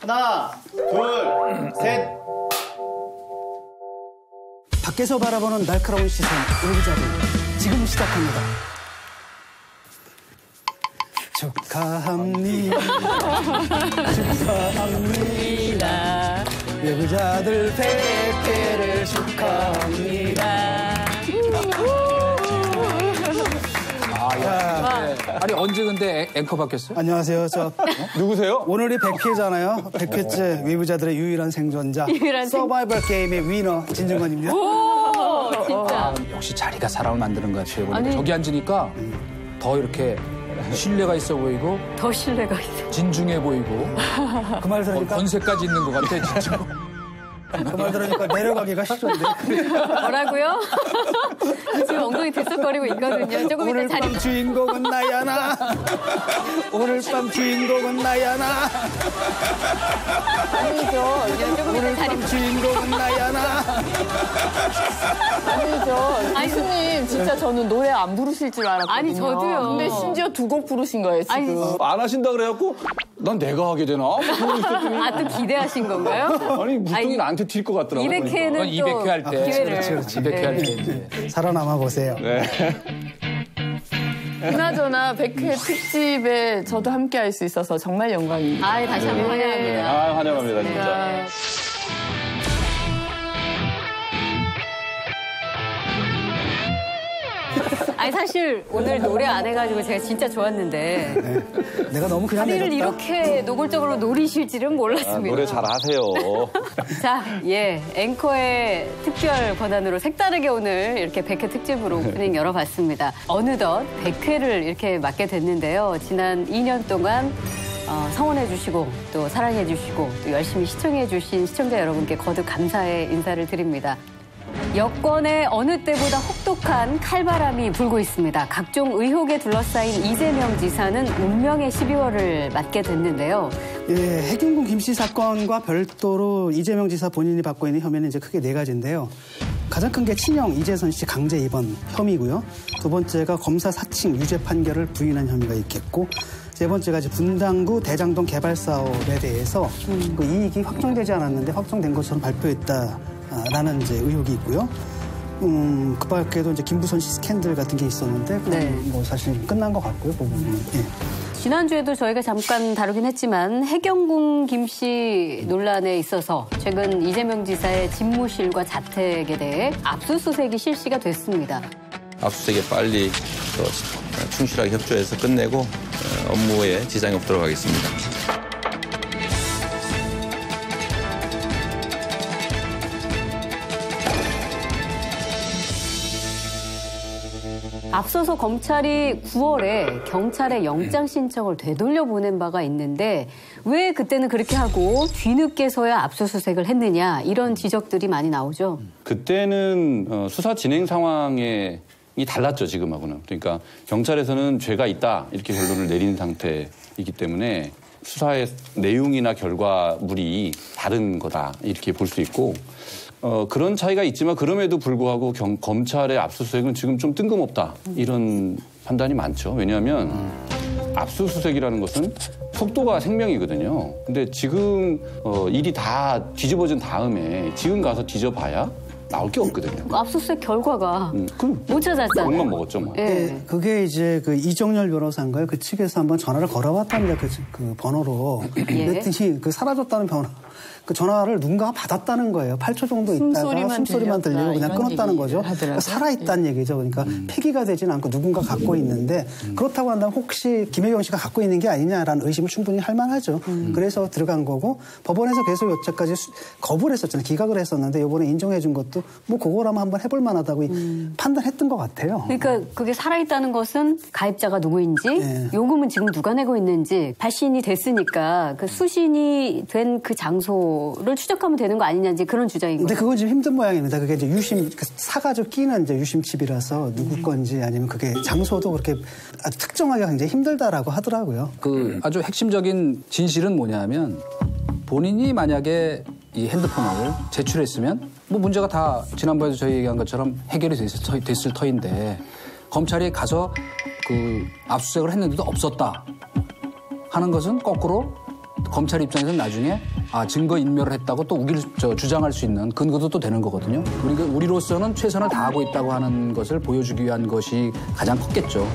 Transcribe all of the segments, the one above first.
하나, 둘, 셋. 밖에서 바라보는 날카로운 시선, 의자들 지금 시작합니다. 축하합니다. 축하합니다. 외부자들 100회를 축하합니다. 아니 언제 근데 앵커 바뀌었어요? 안녕하세요. 누구세요? 오늘이 100회잖아요. 100회째 외부자들의 유일한 생존자. 서바이벌 게임의 위너 진중권입니다. 오, 진짜. 역시 자리가 사람을 만드는 것 같아요. 저기 앉으니까 더 이렇게 신뢰가 있어 보이고 더 신뢰가 있어. 진중해 보이고 그 말 들으니까 권세까지 있는 것 같아 진짜. 그 말 들으니까 내려가기가 싫은데. 뭐라고요? 지금 엉덩이 들썩거리고 있거든요. 조금 오늘 이따 밤 자리. 주인공은 나야나. 오늘 밤 주인공은 나야나. 아니죠. 조금 이따 자리. 주인공은 나야나. 아니죠. 교수님 진짜 저는 노래 안 부르실 줄 알았거든요. 아니, 저도요. 근데 심지어 2곡 부르신 거예요 지금. 아니, 안 하신다 그래갖고 난 내가 하게 되나? 그러고 있었더니 아, 또 기대하신 건가요? 아니 무등이 나한테 튈 것 같더라고요. 200회는 또 200회 할 때. 기회를. 그렇지. 200회 할 때 이제. 살아남아 보세요. 네. 그나저나 100회 특집에 저도 함께 할 수 있어서 정말 영광입니다. 아, 다시 한번 환영합니다. 아 환영합니다 진짜. 아니, 사실 오늘 노래 안 해가지고 제가 진짜 좋았는데. 네. 내가 너무 그냥 우리를 내줬다. 이렇게 노골적으로 노리실 줄은 몰랐습니다. 노래 잘하세요. 자, 앵커의 특별 권한으로 색다르게 오늘 이렇게 100회 특집으로 오프닝 열어봤습니다. 어느덧 100회를 이렇게 맞게 됐는데요. 지난 2년 동안 성원해주시고 또 사랑해주시고 또 열심히 시청해주신 시청자 여러분께 거듭 감사의 인사를 드립니다. 여권에 어느 때보다 혹독한 칼바람이 불고 있습니다. 각종 의혹에 둘러싸인 이재명 지사는 운명의 12월을 맞게 됐는데요. 예, 해경군 김씨 사건과 별도로 이재명 지사 본인이 받고 있는 혐의는 이제 크게 4가지인데요. 가장 큰 게 친형 이재선 씨 강제 입원 혐의고요. 두 번째가 검사 사칭 유죄 판결을 부인한 혐의가 있겠고, 세 번째가 이제 분당구 대장동 개발 사업에 대해서 그 이익이 확정되지 않았는데 확정된 것처럼 발표했다라는 이제 의혹이 있고요. 그 밖에도 이제 김부선 씨 스캔들 같은 게 있었는데 네. 뭐 사실 끝난 것 같고요. 그 부분은. 예. 지난주에도 저희가 잠깐 다루긴 했지만 해경궁 김씨 논란에 있어서 최근 이재명 지사의 집무실과 자택에 대해 압수수색이 실시가 됐습니다. 압수수색에 빨리 또 충실하게 협조해서 끝내고 업무에 지장이 없도록 하겠습니다. 앞서서 검찰이 9월에 경찰에 영장 신청을 되돌려 보낸 바가 있는데 왜 그때는 그렇게 하고 뒤늦게서야 압수수색을 했느냐 이런 지적들이 많이 나오죠. 그때는 수사 진행 상황이 달랐죠 지금하고는. 그러니까 경찰에서는 죄가 있다 이렇게 결론을 내린 상태이기 때문에 수사의 내용이나 결과물이 다른 거다 이렇게 볼 수 있고 그런 차이가 있지만 그럼에도 불구하고 검찰의 압수수색은 지금 좀 뜬금없다 이런 판단이 많죠. 왜냐하면 압수수색이라는 것은 속도가 생명이거든요. 근데 지금 일이 다 뒤집어진 다음에 지금 가서 뒤져봐야 나올 게 없거든요. 압수수색 결과가 못 찾았잖아요. 욕만 먹었죠 뭐. 예. 그게 이제 그 이정열 변호사인가요? 그 측에서 한번 전화를 걸어봤답니다. 그 번호로. 그랬더니 그 사라졌다는 번호. 그 전화를 누군가가 받았다는 거예요. 8초 정도 있다가 숨소리만 들리고 그냥 끊었다는 거죠. 그러니까 살아있다는 얘기죠. 그러니까 폐기가 되진 않고 누군가 갖고 있는데 그렇다고 한다면 혹시 김혜경 씨가 갖고 있는 게 아니냐라는 의심을 충분히 할 만하죠. 그래서 들어간 거고 법원에서 계속 여태까지 거부를 했었잖아요. 기각을 했었는데 이번에 인정해 준 것도 뭐 그거라면 한번 해볼 만하다고 판단했던 것 같아요. 그러니까 그게 살아있다는 것은 가입자가 누구인지 요금은 지금 누가 내고 있는지 발신이 됐으니까 그 수신이 된 그 장소 를 추적하면 되는 거 아니냐 이제 그런 주장인 거예요. 근데 그건 지금 힘든 모양입니다. 그게 이제 유심 사가지고 끼는 이제 유심칩이라서 누구 건지 아니면 그게 장소도 그렇게 아주 특정하기가 굉장히 힘들다라고 하더라고요. 그 아주 핵심적인 진실은 뭐냐면 본인이 만약에 이 핸드폰을 제출했으면 뭐 문제가 다 지난번에도 저희 얘기한 것처럼 해결이 됐을 터인데 검찰이 가서 그 압수수색을 했는데도 없었다 하는 것은 거꾸로 검찰 입장에서는 나중에 증거 인멸을 했다고 또 주장할 수 있는 근거도 또 되는 거거든요. 우리로서는 최선을 다하고 있다고 하는 것을 보여주기 위한 것이 가장 컸겠죠.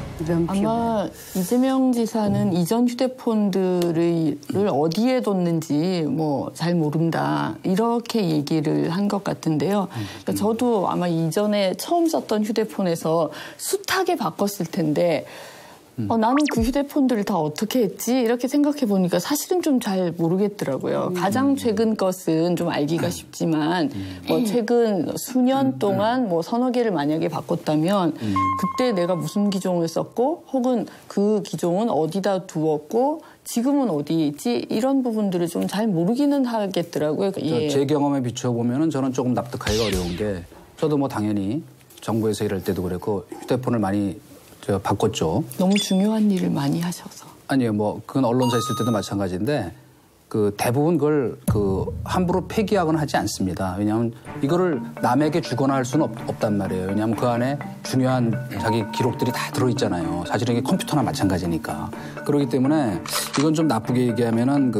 아마 이재명 지사는 이전 휴대폰들을 어디에 뒀는지 뭐 잘 모른다 이렇게 얘기를 한 것 같은데요. 그러니까 저도 아마 이전에 처음 썼던 휴대폰에서 숱하게 바꿨을 텐데 나는 그 휴대폰들을 다 어떻게 했지? 이렇게 생각해 보니까 사실은 좀 잘 모르겠더라고요. 가장 최근 것은 좀 알기가 쉽지만 뭐 최근 수년 동안 뭐 서너 개를 만약에 바꿨다면 그때 내가 무슨 기종을 썼고 혹은 그 기종은 어디다 두었고 지금은 어디 있지? 이런 부분들을 좀 잘 모르기는 하겠더라고요. 예. 제 경험에 비춰보면 저는 조금 납득하기가 어려운 게 저도 뭐 당연히 정부에서 일할 때도 그랬고 휴대폰을 많이 바꿨죠. 너무 중요한 일을 많이 하셔서. 아니요, 뭐 그건 언론사 있을 때도 마찬가지인데 대부분 그걸 함부로 폐기하거나 하지 않습니다. 왜냐하면 이거를 남에게 주거나 할 수는 없단 말이에요. 왜냐하면 그 안에 중요한 자기 기록들이 다 들어있잖아요. 사실은 이게 컴퓨터나 마찬가지니까. 그렇기 때문에 이건 좀 나쁘게 얘기하면은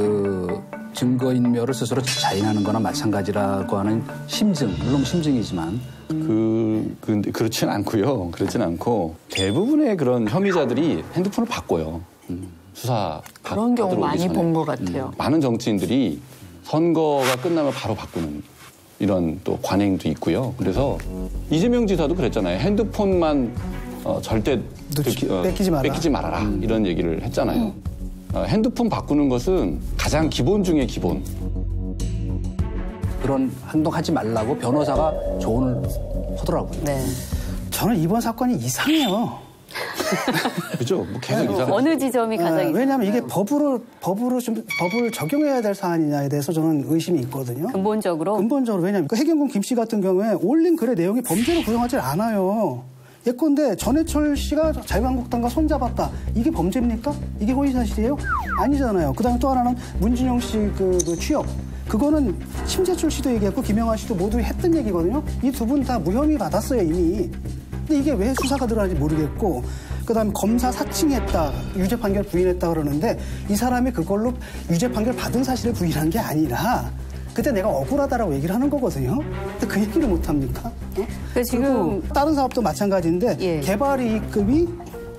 증거인멸을 스스로 자인하는 거나 마찬가지라고 하는 심증, 물론 심증이지만 근데 그렇진 않고요. 그렇진 않고 대부분의 그런 혐의자들이 핸드폰을 바꿔요. 수사 그런 경우 많이 본 것 같아요. 많은 정치인들이 선거가 끝나면 바로 바꾸는 이런 또 관행도 있고요. 그래서 이재명 지사도 그랬잖아요. 핸드폰만 절대 뺏기지 말아라. 이런 얘기를 했잖아요. 핸드폰 바꾸는 것은 가장 기본 중에 기본. 그런 행동하지 말라고 변호사가 조언을 하더라고요. 네. 저는 이번 사건이 이상해요. 그죠? 뭐 계속 이상해요. 어느 지점이 가장 이상해요? 왜냐하면 이게 법을 적용해야 될 사안이냐에 대해서 저는 의심이 있거든요. 근본적으로 왜냐하면 해경군 김 씨 같은 경우에 올린 글의 내용이 범죄로 구성하지 않아요. 예컨대 전해철 씨가 자유한국당과 손잡았다. 이게 범죄입니까? 이게 허위사실이에요? 아니잖아요. 그다음에 또 하나는 문진영 씨 그 취업. 그거는 심재철 씨도 얘기했고 김영하 씨도 모두 했던 얘기거든요. 이 두 분 다 무혐의 받았어요 이미. 근데 이게 왜 수사가 들어가는지 모르겠고 그다음에 검사 사칭했다. 유죄 판결 부인했다 그러는데 이 사람이 그걸로 유죄 판결 받은 사실을 부인한 게 아니라 그때 내가 억울하다라고 얘기를 하는 거거든요. 근데 그 얘기를 못 합니까? 지금 다른 사업도 마찬가지인데 개발 이익금이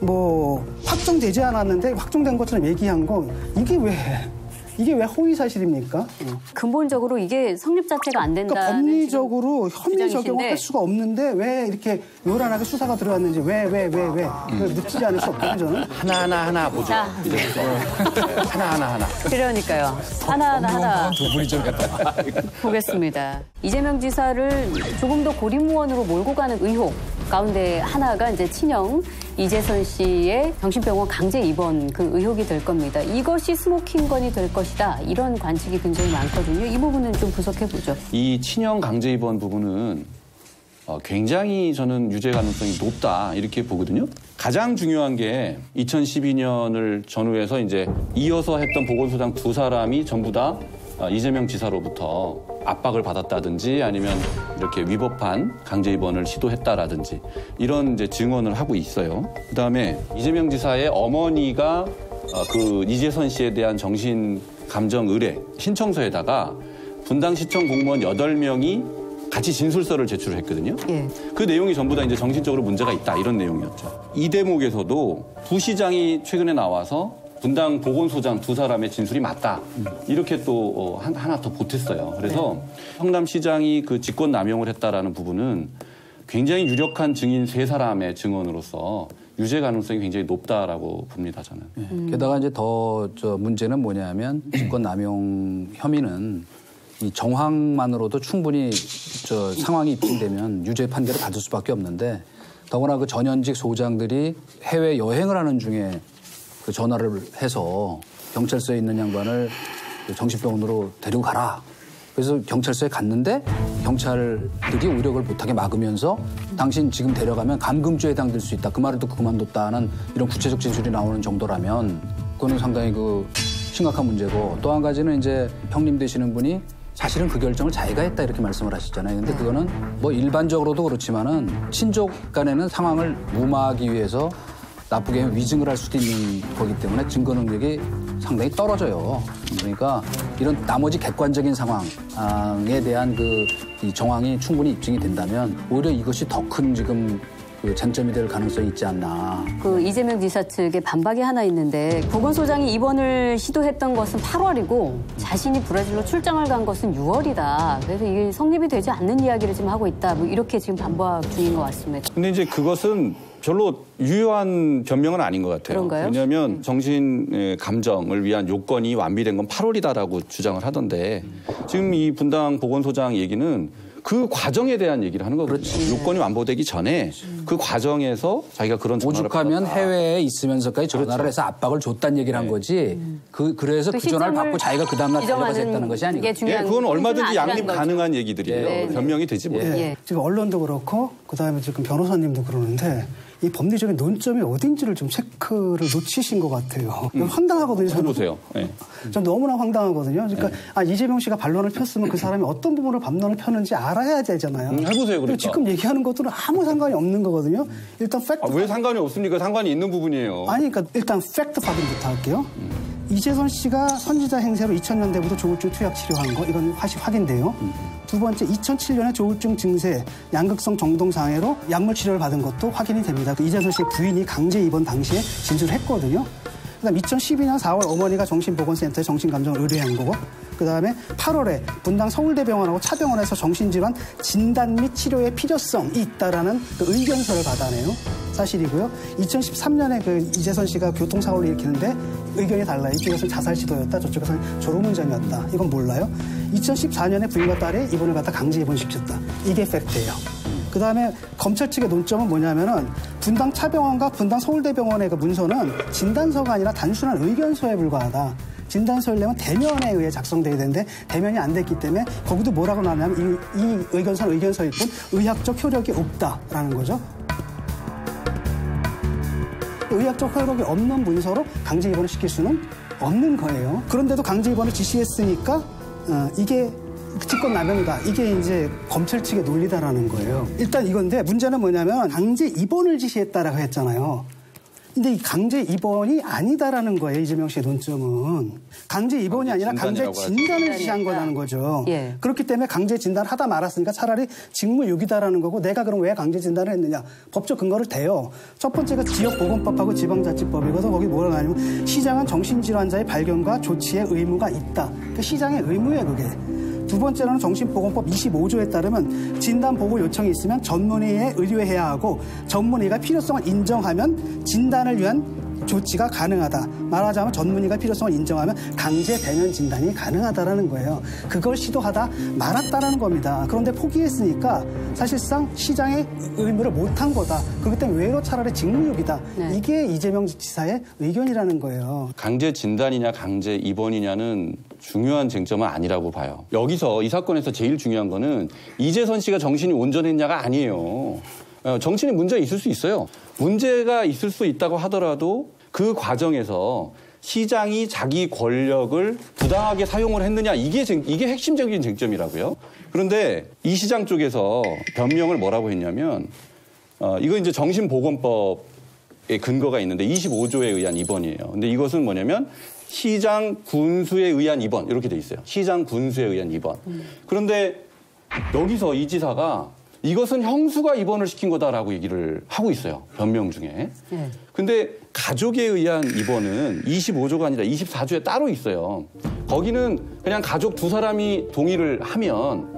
뭐 확정되지 않았는데 확정된 것처럼 얘기한 거 이게 왜 허위 사실입니까? 근본적으로 이게 성립 자체가 안 된다는 그러니까 법리적으로 혐의 적용을 할 수가 없는데 왜 이렇게 요란하게 수사가 들어왔는지 왜 묻지 않을 수 없거든요. 저는 하나 보죠. 하나. 그러니까요. 하나. 두 분이 좀 같다. 보겠습니다. 이재명 지사를 조금 더 고립무원으로 몰고 가는 의혹 가운데 하나가 이제 친형 이재선 씨의 정신병원 강제 입원 그 의혹이 될 겁니다. 이것이 스모킹건이 될 것이다. 이런 관측이 굉장히 많거든요. 이 부분은 좀 분석해보죠. 이 친형 강제 입원 부분은 굉장히 저는 유죄 가능성이 높다 이렇게 보거든요. 가장 중요한 게 2012년을 전후해서 이제 이어서 했던 보건소장 두 사람이 전부 다 이재명 지사로부터 압박을 받았다든지 아니면 이렇게 위법한 강제 입원을 시도했다라든지 이런 이제 증언을 하고 있어요. 그다음에 이재명 지사의 어머니가 그 이재선 씨에 대한 정신 감정 의뢰 신청서에다가 분당시청 공무원 8명이 같이 진술서를 제출했거든요. 그 내용이 전부 다 이제 정신적으로 문제가 있다 이런 내용이었죠. 이 대목에서도 부시장이 최근에 나와서 분당 보건소장 두 사람의 진술이 맞다. 이렇게 또 하나 더 보탰어요. 그래서 성남시장이 그 직권 남용을 했다라는 부분은 굉장히 유력한 증인 세 사람의 증언으로서 유죄 가능성이 굉장히 높다라고 봅니다, 저는. 게다가 이제 더 문제는 뭐냐면 직권 남용 혐의는 이 정황만으로도 충분히 상황이 입증되면 유죄 판결을 받을 수밖에 없는데 더구나 그 전현직 소장들이 해외 여행을 하는 중에 그 전화를 해서 경찰서에 있는 양반을 정신병원으로 데리고 가라. 그래서 경찰서에 갔는데 경찰들이 오히려 그걸 못하게 막으면서 당신 지금 데려가면 감금죄에 해당될 수 있다. 그 말을 듣고 그만뒀다는 이런 구체적 진술이 나오는 정도라면 그거는 상당히 심각한 문제고 또 한 가지는 이제 형님 되시는 분이 사실은 그 결정을 자기가 했다 이렇게 말씀을 하시잖아요. 근데 그거는 뭐 일반적으로도 그렇지만은 친족 간에는 상황을 무마하기 위해서 나쁘게 위증을 할 수도 있는 거기 때문에 증거 능력이 상당히 떨어져요. 그러니까 이런 나머지 객관적인 상황에 대한 이 정황이 충분히 입증이 된다면 오히려 이것이 더 큰 지금 그 쟁점이 될 가능성이 있지 않나. 이재명 지사 측의 반박이 하나 있는데 보건소장이 입원을 시도했던 것은 8월이고 자신이 브라질로 출장을 간 것은 6월이다. 그래서 이게 성립이 되지 않는 이야기를 지금 하고 있다. 이렇게 지금 반박 중인 것 같습니다. 근데 이제 그것은 별로 유효한 변명은 아닌 것 같아요. 그런가요? 왜냐하면 정신 감정을 위한 요건이 완비된 건 8월이다라고 주장을 하던데 지금 이 분당 보건소장 얘기는 그 과정에 대한 얘기를 하는 거거든요. 그렇지. 요건이 완보되기 전에 그 과정에서 자기가 그런 전화를 오죽하면 받았다. 해외에 있으면서까지 전화를 해서 압박을 줬다는 얘기를 한 거지. 그래서 그 전화를 받고 자기가 그 다음날 달려가서 했다는 것이 아니고. 그건 얼마든지 양립 가능한 얘기들이에요. 네. 변명이 되지 못해요. 지금 언론도 그렇고 그다음에 지금 변호사님도 그러는데 이 법리적인 논점이 어딘지를 좀 체크를 놓치신 것 같아요. 황당하거든요. 저는. 해보세요. 네. 전 너무나 황당하거든요. 그러니까 이재명 씨가 반론을 폈으면 그 사람이 어떤 부분을 반론을 폈는지 알아야 되잖아요. 해보세요. 그러니까. 지금 얘기하는 것들은 아무 상관이 없는 거거든요. 일단 팩트. 왜 상관이 없습니까? 상관이 있는 부분이에요. 아니, 그러니까 일단 팩트 확인부터 할게요. 이재선 씨가 선지자 행세로 2000년대부터 조울증 투약 치료한 거 이건 확인돼요. 두 번째 2007년에 조울증 증세, 양극성 정동 장애로 약물 치료를 받은 것도 확인이 됩니다. 이재선 씨의 부인이 강제 입원 당시에 진술을 했거든요. 그다음 2012년 4월 어머니가 정신보건센터에 정신감정을 의뢰한 거고 그다음에 8월에 분당 서울대병원하고 차병원에서 정신질환 진단 및 치료의 필요성이 있다라는 그 의견서를 받아내요. 사실이고요. 2013년에 그 이재선 씨가 교통사고를 일으키는데 의견이 달라요. 이쪽에서는 자살 시도였다. 저쪽에서는 졸음운전이었다. 이건 몰라요. 2014년에 부인과 딸이 입원을 갖다 강제 입원시켰다. 이게 팩트예요. 그다음에 검찰 측의 논점은 뭐냐면은 분당 차병원과 분당 서울대병원의 그 문서는 진단서가 아니라 단순한 의견서에 불과하다. 진단서를 내면 대면에 의해 작성돼야 되는데 대면이 안 됐기 때문에 거기도 뭐라고 나오냐면 이 의견서는 의견서일 뿐 의학적 효력이 없다라는 거죠. 의학적 효력이 없는 문서로 강제 입원을 시킬 수는 없는 거예요. 그런데도 강제 입원을 지시했으니까 이게 직권남용이다. 이게 이제 검찰 측의 논리다라는 거예요. 일단 이건데 문제는 뭐냐면 강제 입원을 지시했다라고 했잖아요. 근데 이 강제 입원이 아니다라는 거예요. 이재명 씨의 논점은. 강제 입원이 아니라 강제 진단을 지시한 거라는 거죠. 예. 그렇기 때문에 강제 진단을 하다 말았으니까 차라리 직무유기다라는 거고 내가 그럼 왜 강제 진단을 했느냐. 법적 근거를 대요. 첫 번째가 지역보건법하고 지방자치법이거든. 거기 뭐라고 하냐면 시장은 정신질환자의 발견과 조치에 의무가 있다. 그 시장의 의무예요 그게. 두 번째로는 정신보건법 25조에 따르면 진단보고 요청이 있으면 전문의에 의뢰해야 하고 전문의가 필요성을 인정하면 진단을 위한 조치가 가능하다. 말하자면 전문의가 필요성을 인정하면 강제 대면 진단이 가능하다라는 거예요. 그걸 시도하다 말았다라는 겁니다. 그런데 포기했으니까 사실상 시장의 의무를 못한 거다. 그렇기 때문에 외로 차라리 직무유기다. 네. 이게 이재명 지사의 의견이라는 거예요. 강제 진단이냐 강제 입원이냐는 중요한 쟁점은 아니라고 봐요. 여기서 이 사건에서 제일 중요한 거는 이재선 씨가 정신이 온전했냐가 아니에요. 정신에 문제가 있을 수 있어요. 문제가 있을 수 있다고 하더라도 그 과정에서 시장이 자기 권력을 부당하게 사용을 했느냐 이게 핵심적인 쟁점이라고요. 그런데 이 시장 쪽에서 변명을 뭐라고 했냐면 이거 이제 정신보건법에 근거가 있는데 25조에 의한 입원이에요. 근데 이것은 뭐냐면 시장 군수에 의한 입원 이렇게 돼 있어요. 시장 군수에 의한 입원. 그런데 여기서 이 지사가 이것은 형수가 입원을 시킨 거다라고 얘기를 하고 있어요. 변명 중에. 근데 가족에 의한 입원은 25조가 아니라 24조에 따로 있어요. 거기는 그냥 가족 두 사람이 동의를 하면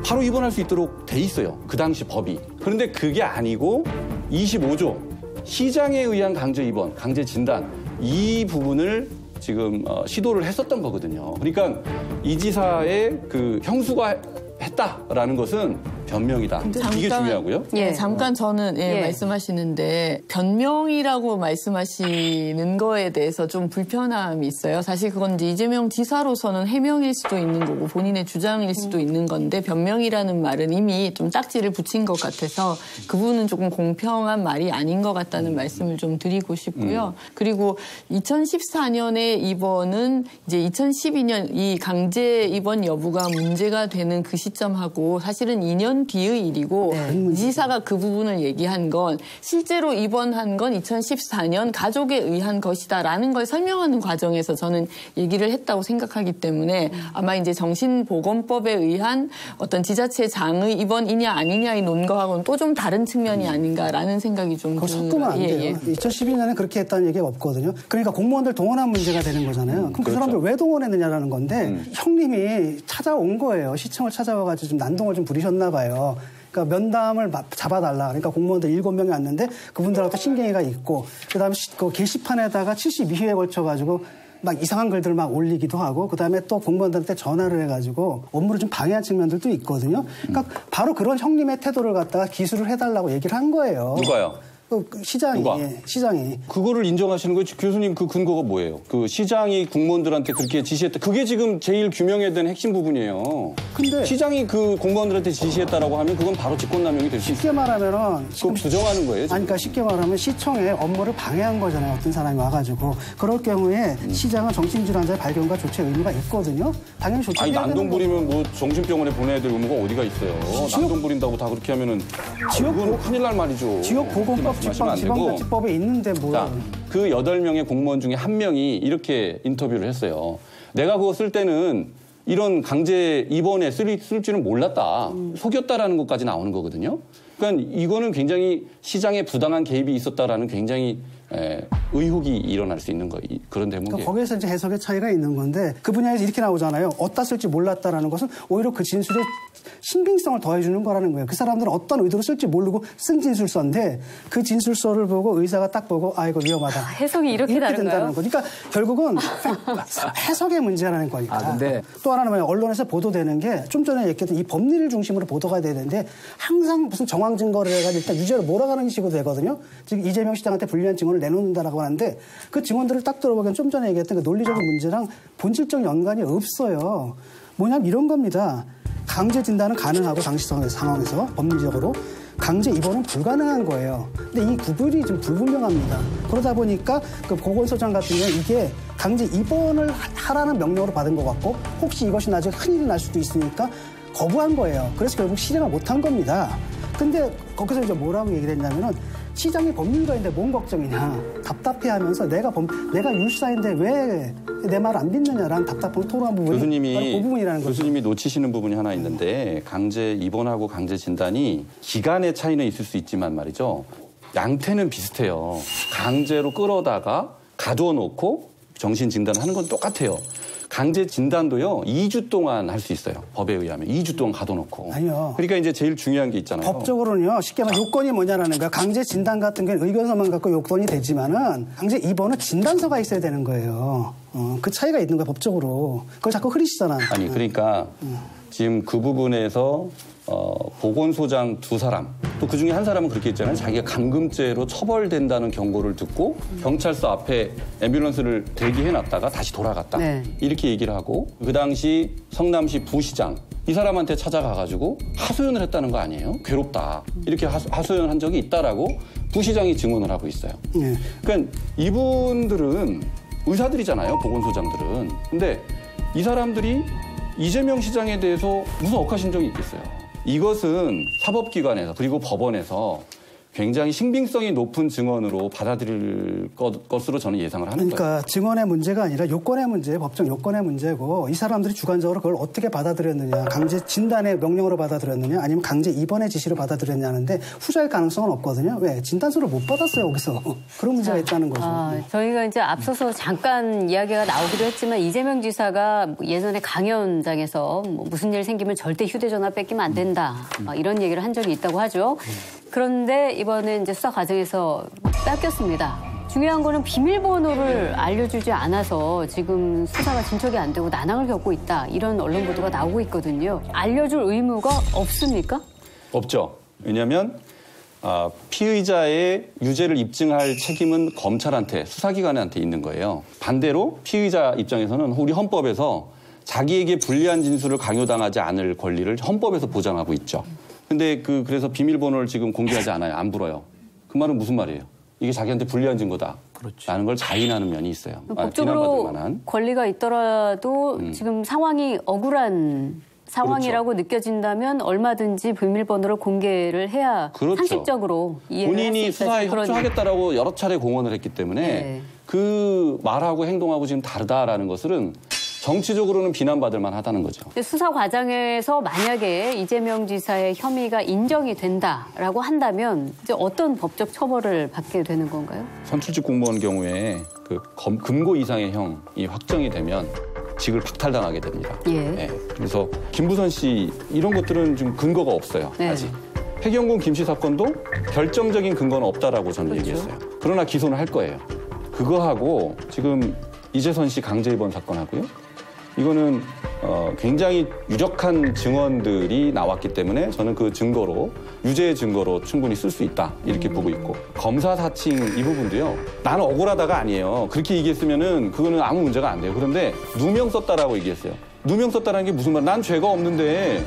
바로 입원할 수 있도록 돼 있어요. 그 당시 법이. 그런데 그게 아니고 25조 시장에 의한 강제 입원, 강제 진단 이 부분을 지금 시도를 했었던 거거든요. 그러니까 이 지사의 그 형수가 했다라는 것은 변명이다. 이게 중요하고요. 예, 잠깐 저는 말씀하시는데 변명이라고 말씀하시는 거에 대해서 좀 불편함이 있어요. 사실 그건 이제 이재명 지사로서는 해명일 수도 있는 거고 본인의 주장일 수도 있는 건데 변명이라는 말은 이미 좀 딱지를 붙인 것 같아서 그분은 조금 공평한 말이 아닌 것 같다는 말씀을 좀 드리고 싶고요. 그리고 2014년에 입원은 이제 2012년 이 강제 입원 여부가 문제가 되는 그 시점하고 사실은 2년 난 뒤의 일이고 이 지사가 그 부분을 얘기한 건 실제로 입원한 건 2014년 가족에 의한 것이다라는 걸 설명하는 과정에서 저는 얘기를 했다고 생각하기 때문에 아마 이제 정신보건법에 의한 어떤 지자체 장의 입원이냐 아니냐의 논거하고는 또 좀 다른 측면이 아닌가라는 생각이 좀 그거 섞으면 안 돼요. 2012년에 그렇게 했다는 얘기가 없거든요. 그러니까 공무원들 동원한 문제가 되는 거잖아요. 그럼 그 사람들 왜 동원했느냐라는 건데 형님이 찾아온 거예요. 시청을 찾아와가지고 좀 난동을 좀 부리셨나 봐요. 그러니까 면담을 잡아달라. 그러니까 공무원들 7명이 왔는데 그분들하고 신경이가 있고 그다음에 그 게시판에다가 72회에 걸쳐가지고 막 이상한 글들 막 올리기도 하고 그다음에 또 공무원들한테 전화를 해가지고 업무를 좀 방해한 측면들도 있거든요. 그러니까 바로 그런 형님의 태도를 갖다가 기술을 해달라고 얘기를 한 거예요. 누가요? 시장이. 누가? 시장이. 그거를 인정하시는 거예요? 교수님 그 근거가 뭐예요? 그 시장이 공무원들한테 그렇게 지시했다. 그게 지금 제일 규명해야 되는 핵심 부분이에요. 근데 시장이 그 공무원들한테 지시했다라고 하면 그건 바로 직권남용이 될 수 있어요. 쉽게 말하면은 그거 부정하는 거예요. 지금. 아니, 그러니까 쉽게 말하면 시청의 업무를 방해한 거잖아요. 어떤 사람이 와가지고 그럴 경우에 시장은 정신질환자의 발견과 조치의 의무가 있거든요. 당연히 조치해야 아니 되는 난동 부리면 뭐 정신병원에 보내야 될 의무가 어디가 있어요. 난동 부린다고 다 그렇게 하면은 그건 큰일 날 말이죠. 지역보건법 지방자치법에 있는데 뭐. 자, 그 8명의 공무원 중에 1명이 이렇게 인터뷰를 했어요. 내가 그거 쓸 때는 이런 강제 입원에 쓸 줄은 몰랐다. 속였다라는 것까지 나오는 거거든요. 그러니까 이거는 굉장히 시장에 부당한 개입이 있었다라는 굉장히 의혹이 일어날 수 있는 그런 대목이에요. 그러니까 거기에서 이제 해석의 차이가 있는 건데 그 분야에서 이렇게 나오잖아요. 어디다 쓸지 몰랐다라는 것은 오히려 그 진술에 신빙성을 더해주는 거라는 거예요. 그 사람들은 어떤 의도로 쓸지 모르고 쓴 진술서인데 그 진술서를 보고 의사가 딱 보고 아 이거 위험하다. 해석이 이렇게 다른가요? 그러니까 결국은 해석의 문제라는 거니까. 근데 또 하나는 뭐냐 언론에서 보도되는 게 좀 전에 얘기했던 이 법리를 중심으로 보도가 돼야 되는데 항상 무슨 정황 증거를 해가지고 일단 유죄를 몰아가는 식으로 되거든요. 지금 이재명 시장한테 불리한 증언을 내놓는다라고 하는데 그 증언들을 딱 들어보면 좀 전에 얘기했던 그 논리적인 문제랑 본질적 연관이 없어요. 뭐냐면 이런 겁니다. 강제 진단은 가능하고 당시 상황에서 법리적으로 강제 입원은 불가능한 거예요. 근데 이 구분이 좀 불분명합니다. 그러다 보니까 그 보건소장 같은 경우는 이게 강제 입원을 하라는 명령으로 받은 것 같고 혹시 이것이 나중에 큰일이 날 수도 있으니까 거부한 거예요. 그래서 결국 실행을 못한 겁니다. 근데 거기서 이제 뭐라고 얘기를 했냐면은 시장이 법률가인데 뭔 걱정이냐. 답답해하면서 내가 율사인데 왜 내 말 안 믿느냐라는 답답함을 토로한 부분이 그 부분이라는 거죠. 교수님이 놓치시는 부분이 하나 있는데 강제 입원하고 강제 진단이 기간의 차이는 있을 수 있지만 말이죠. 양태는 비슷해요. 강제로 끌어다가 가둬놓고 정신 진단하는 건 똑같아요. 강제 진단도요, 2주 동안 할 수 있어요. 법에 의하면. 2주 동안 가둬놓고. 아니요. 그러니까 이제 제일 중요한 게 있잖아요. 법적으로는요, 쉽게 말하면 요건이 뭐냐라는 거예요. 강제 진단 같은 게 의견서만 갖고 요건이 되지만은 강제 입원은 진단서가 있어야 되는 거예요. 그 차이가 있는 거예요, 법적으로. 그걸 자꾸 흐리시잖아. 아니, 그러니까 지금 그 부분에서 보건소장 2사람, 또 그중에 한 사람은 그렇게 했잖아요. 자기가 감금죄로 처벌된다는 경고를 듣고 경찰서 앞에 앰뷸런스를 대기해놨다가 다시 돌아갔다. 네. 이렇게 얘기를 하고 그 당시 성남시 부시장 이 사람한테 찾아가가지고 하소연을 했다는 거 아니에요? 괴롭다. 이렇게 하소연한 적이 있다라고 부시장이 증언을 하고 있어요. 네. 그러니까 이분들은 의사들이잖아요. 보건소장들은. 근데 이 사람들이 이재명 시장에 대해서 무슨 억하심정이 있겠어요. 이것은 사법기관에서 그리고 법원에서 굉장히 신빙성이 높은 증언으로 받아들일 것으로 저는 예상을 하는 거예요. 그러니까 증언의 문제가 아니라 요건의 문제, 법적 요건의 문제고 이 사람들이 주관적으로 그걸 어떻게 받아들였느냐. 강제 진단의 명령으로 받아들였느냐 아니면 강제 입원의 지시로 받아들였냐는데 후자일 가능성은 없거든요. 왜? 진단서를 못 받았어요, 거기서. 그런 문제가 있다는 거죠. 저희가 이제 앞서서 잠깐 이야기가 나오기도 했지만 이재명 지사가 예전에 강연장에서 무슨 일 생기면 절대 휴대전화 뺏기면 안 된다. 이런 얘기를 한 적이 있다고 하죠. 그런데 이번에 이제 수사 과정에서 뺏겼습니다. 중요한 거는 비밀번호를 알려주지 않아서 지금 수사가 진척이 안 되고 난항을 겪고 있다. 이런 언론 보도가 나오고 있거든요. 알려줄 의무가 없습니까? 없죠. 왜냐하면 피의자의 유죄를 입증할 책임은 검찰한테, 수사기관한테 있는 거예요. 반대로 피의자 입장에서는 우리 헌법에서 자기에게 불리한 진술을 강요당하지 않을 권리를 헌법에서 보장하고 있죠. 근데 그래서 비밀번호를 지금 공개하지 않아요. 안 불어요. 그 말은 무슨 말이에요? 이게 자기한테 불리한 증거다. 라는 걸 자인하는 면이 있어요. 법적으로 권리가 있더라도 지금 상황이 억울한 상황이라고 그렇죠. 느껴진다면 얼마든지 비밀번호를 공개를 해야 그렇죠. 상식적으로 이해를 본인이 수사에 협조하겠다라고 여러 차례 공언을 했기 때문에 네. 그 말하고 행동하고 지금 다르다라는 것은 정치적으로는 비난받을 만하다는 거죠. 수사 과정에서 만약에 이재명 지사의 혐의가 인정이 된다라고 한다면 이제 어떤 법적 처벌을 받게 되는 건가요? 선출직 공무원 경우에 그 금고 이상의 형이 확정이 되면 직을 박탈당하게 됩니다. 예. 네. 그래서 김부선 씨 이런 것들은 좀 근거가 없어요. 네. 아직. 해경군 김씨 사건도 결정적인 근거는 없다라고 저는 그렇죠. 얘기했어요. 그러나 기소는 할 거예요. 그거하고 지금 이재선 씨 강제 입원 사건하고요. 이거는 굉장히 유력한 증언들이 나왔기 때문에 저는 그 증거로 유죄의 증거로 충분히 쓸 수 있다 이렇게 보고 있고 검사 사칭 이 부분도요. 나는 억울하다가 아니에요. 그렇게 얘기했으면은 그거는 아무 문제가 안 돼요. 그런데 누명 썼다라고 얘기했어요. 누명 썼다는 게 무슨 말? 난 죄가 없는데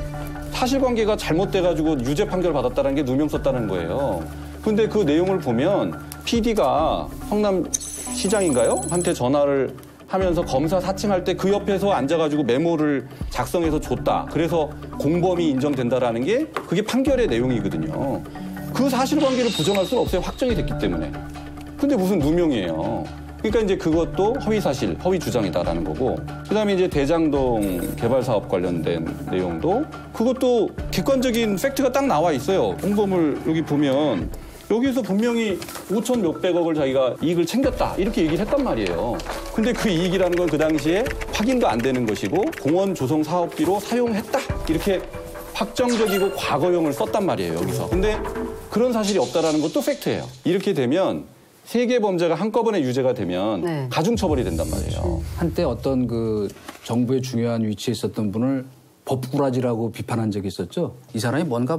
사실관계가 잘못돼가지고 유죄 판결 받았다는 게 누명 썼다는 거예요. 근데 그 내용을 보면 PD가 성남시장인가요? 한테 전화를 하면서 검사 사칭할 때 그 옆에서 앉아가지고 메모를 작성해서 줬다. 그래서 공범이 인정된다라는 게 그게 판결의 내용이거든요. 그 사실관계를 부정할 수는 없어요. 확정이 됐기 때문에. 근데 무슨 누명이에요. 그러니까 이제 그것도 허위 사실, 허위 주장이다라는 거고. 그다음에 이제 대장동 개발 사업 관련된 내용도 그것도 객관적인 팩트가 딱 나와 있어요. 공범을 여기 보면 여기서 분명히 5천 몇백억을 자기가 이익을 챙겼다 이렇게 얘기를 했단 말이에요. 근데 그 이익이라는 건 그 당시에 확인도 안 되는 것이고 공원 조성 사업비로 사용했다 이렇게 확정적이고 과거형을 썼단 말이에요 여기서. 근데 그런 사실이 없다라는 것도 팩트예요. 이렇게 되면 세 개 범죄가 한꺼번에 유죄가 되면 네. 가중처벌이 된단 말이에요. 한때 어떤 그 정부의 중요한 위치에 있었던 분을 법꾸라지라고 비판한 적이 있었죠. 이 사람이 뭔가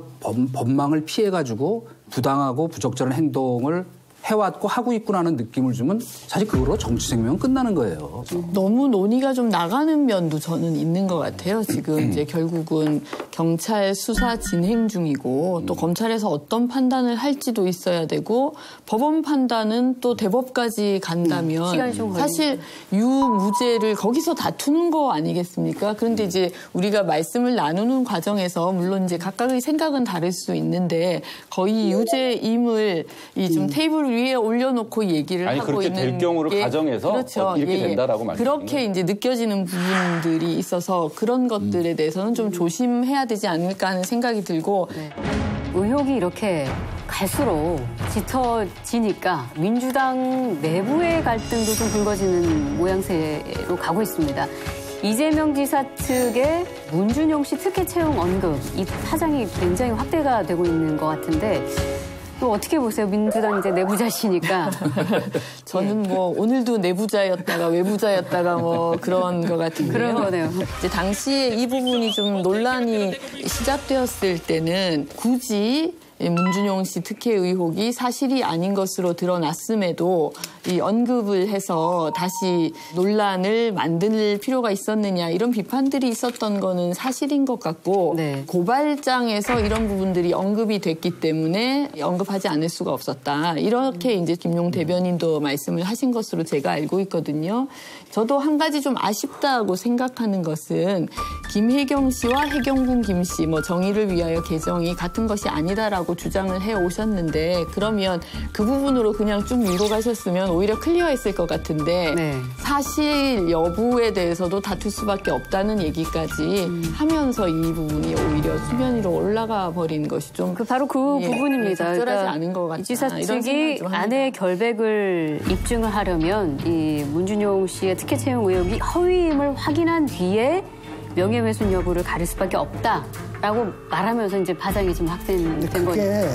법망을 피해가지고 부당하고 부적절한 행동을 해왔고 하고 있구나는 느낌을 주면 사실 그거로 정치 생명은 끝나는 거예요. 너무 논의가 좀 나가는 면도 저는 있는 것 같아요. 지금 이제 결국은 경찰 수사 진행 중이고 또 검찰에서 어떤 판단을 할지도 있어야 되고 법원 판단은 또 대법까지 간다면 시간이 좀 사실 유무죄를 거기서 다투는 거 아니겠습니까? 그런데 이제 우리가 말씀을 나누는 과정에서 물론 이제 각각의 생각은 다를 수 있는데 거의 유죄임을 이 좀 테이블 위에 올려놓고 얘기를 아니, 하고 그렇게 있는 될 경우를 게 가정해서 그렇죠. 이렇게 된다라고 말씀드리는 그렇게 거예요. 이제 느껴지는 부분들이 있어서 그런 것들에 대해서는 좀 조심해야 되지 않을까 하는 생각이 들고 네. 의혹이 이렇게 갈수록 짙어지니까 민주당 내부의 갈등도 좀 굵어지는 모양새로 가고 있습니다. 이재명 지사 측의 문준용 씨 특혜 채용 언급, 이 파장이 굉장히 확대가 되고 있는 것 같은데 또 어떻게 보세요? 민주당 이제 내부자시니까. 저는 뭐 오늘도 내부자였다가 외부자였다가 뭐 그런 것 같은데요. 그런 거네요. 이제 당시에 이 부분이 좀 논란이 시작되었을 때는 굳이 문준용 씨 특혜 의혹이 사실이 아닌 것으로 드러났음에도 이 언급을 해서 다시 논란을 만들 필요가 있었느냐 이런 비판들이 있었던 거는 사실인 것 같고 네. 고발장에서 이런 부분들이 언급이 됐기 때문에 언급하지 않을 수가 없었다. 이렇게 이제 김용 대변인도 말씀을 하신 것으로 제가 알고 있거든요. 저도 한 가지 좀 아쉽다고 생각하는 것은 김혜경 씨와 해경군 김 씨 뭐 정의를 위하여 개정이 같은 것이 아니다라고 주장을 해 오셨는데 그러면 그 부분으로 그냥 쭉 밀고 가셨으면 오히려 클리어했을 것 같은데 네. 사실 여부에 대해서도 다툴 수밖에 없다는 얘기까지 하면서 이 부분이 오히려 수면 위로 올라가 버린 것이 좀 바로 그 예, 부분입니다. 적절하지 않은 것 같다. 이 지사 이런 측이 생각이 좀 합니다. 아내의 결백을 입증을 하려면 이 문준용 씨의 특혜 채용 의혹이 허위임을 확인한 뒤에 명예훼손 여부를 가릴 수밖에 없다라고 말하면서 이제 파장이 좀 확대된 거죠. 그게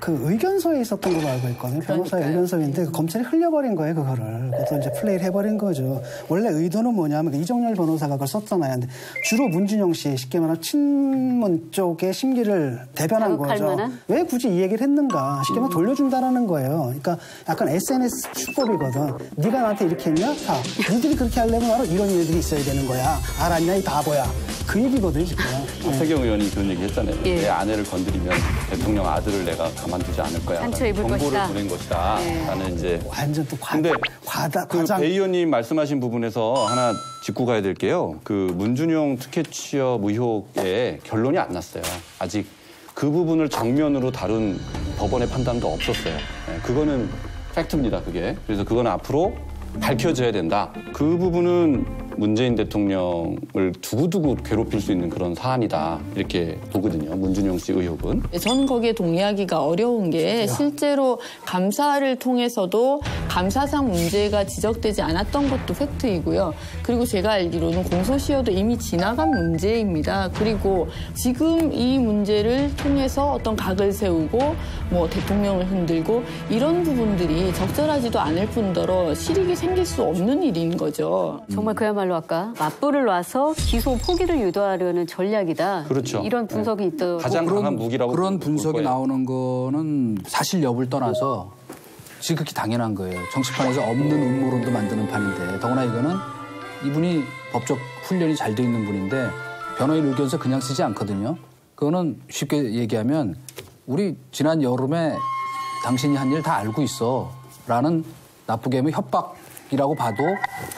그 의견서에 있었던 걸로 알고 있거든요. 변호사의 의견서인데 검찰이 흘려버린 거예요, 그거를. 그래서 이제 플레이를 해버린 거죠. 원래 의도는 뭐냐면 이정열 변호사가 그걸 썼잖아요. 근데 주로 문준용 씨, 쉽게 말하면 친문 쪽의 심기를 대변한 거죠. 만한? 왜 굳이 이 얘기를 했는가? 쉽게 말하면 돌려준다라는 거예요. 그러니까 약간 SNS 수법이거든. 네가 나한테 이렇게 했냐? 자, 니들이 그렇게 하려면 바로 이런 일들이 있어야 되는 거야. 알았냐, 이 바보야. 그 얘기거든요, 지금. 하태경 의원이 그런 얘기 했잖아요. 예. 내 아내를 건드리면 대통령 아들을 내가 가만히 가만두지 않을 거야. 상처 입을 정보를 것이다. 보낸 것이다. 네. 라는 이제. 완전 또 근데 과장. 배 의원님 말씀하신 부분에서 하나 짚고 가야 될 게요. 그 문준용 특혜 취업 의혹의 결론이 안 났어요. 아직 그 부분을 정면으로 다룬 법원의 판단도 없었어요. 네, 그거는 팩트입니다, 그게. 그래서 그건 앞으로 밝혀져야 된다. 그 부분은 문재인 대통령을 두고두고 괴롭힐 수 있는 그런 사안이다. 이렇게 보거든요. 문준용 씨 의혹은. 저는 거기에 동의하기가 어려운 게 실제로 감사를 통해서도 감사상 문제가 지적되지 않았던 것도 팩트이고요. 그리고 제가 알기로는 공소시효도 이미 지나간 문제입니다. 그리고 지금 이 문제를 통해서 어떤 각을 세우고 뭐 대통령을 흔들고 이런 부분들이 적절하지도 않을 뿐더러 실익이 생길 수 없는 일인 거죠. 정말 그야말로 아까 맞불을 놔서 기소 포기를 유도하려는 전략이다. 그렇죠. 이런 분석이 있더 가장 강한 무기라고 그런 볼 분석이 거예요. 나오는 거는 사실 여부를 떠나서 지극히 당연한 거예요. 정치판에서 없는 음모론도 만드는 판인데 더구나 이거는 이분이 법적 훈련이 잘 돼 있는 분인데 변호인 의견서 그냥 쓰지 않거든요. 그거는 쉽게 얘기하면 우리 지난 여름에 당신이 한 일 다 알고 있어 라는 나쁘게 하면 협박이라고 봐도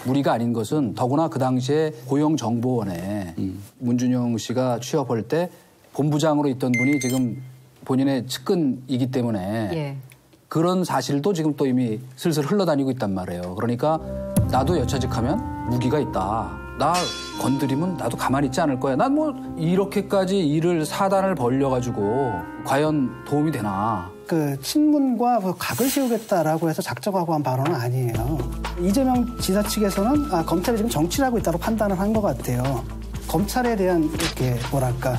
무리가 아닌 것은 더구나 그 당시에 고용정보원에 문준용 씨가 취업할 때 본부장으로 있던 분이 지금 본인의 측근이기 때문에 예. 그런 사실도 지금 또 이미 슬슬 흘러다니고 있단 말이에요. 그러니까 나도 여차직하면 무기가 있다. 나 건드리면 나도 가만히 있지 않을 거야. 난 뭐 이렇게까지 일을 사단을 벌려가지고 과연 도움이 되나. 그 친문과 각을 세우겠다라고 해서 작정하고 한 발언은 아니에요. 이재명 지사 측에서는 검찰이 지금 정치를 하고 있다고 판단을 한 것 같아요. 검찰에 대한 이렇게 뭐랄까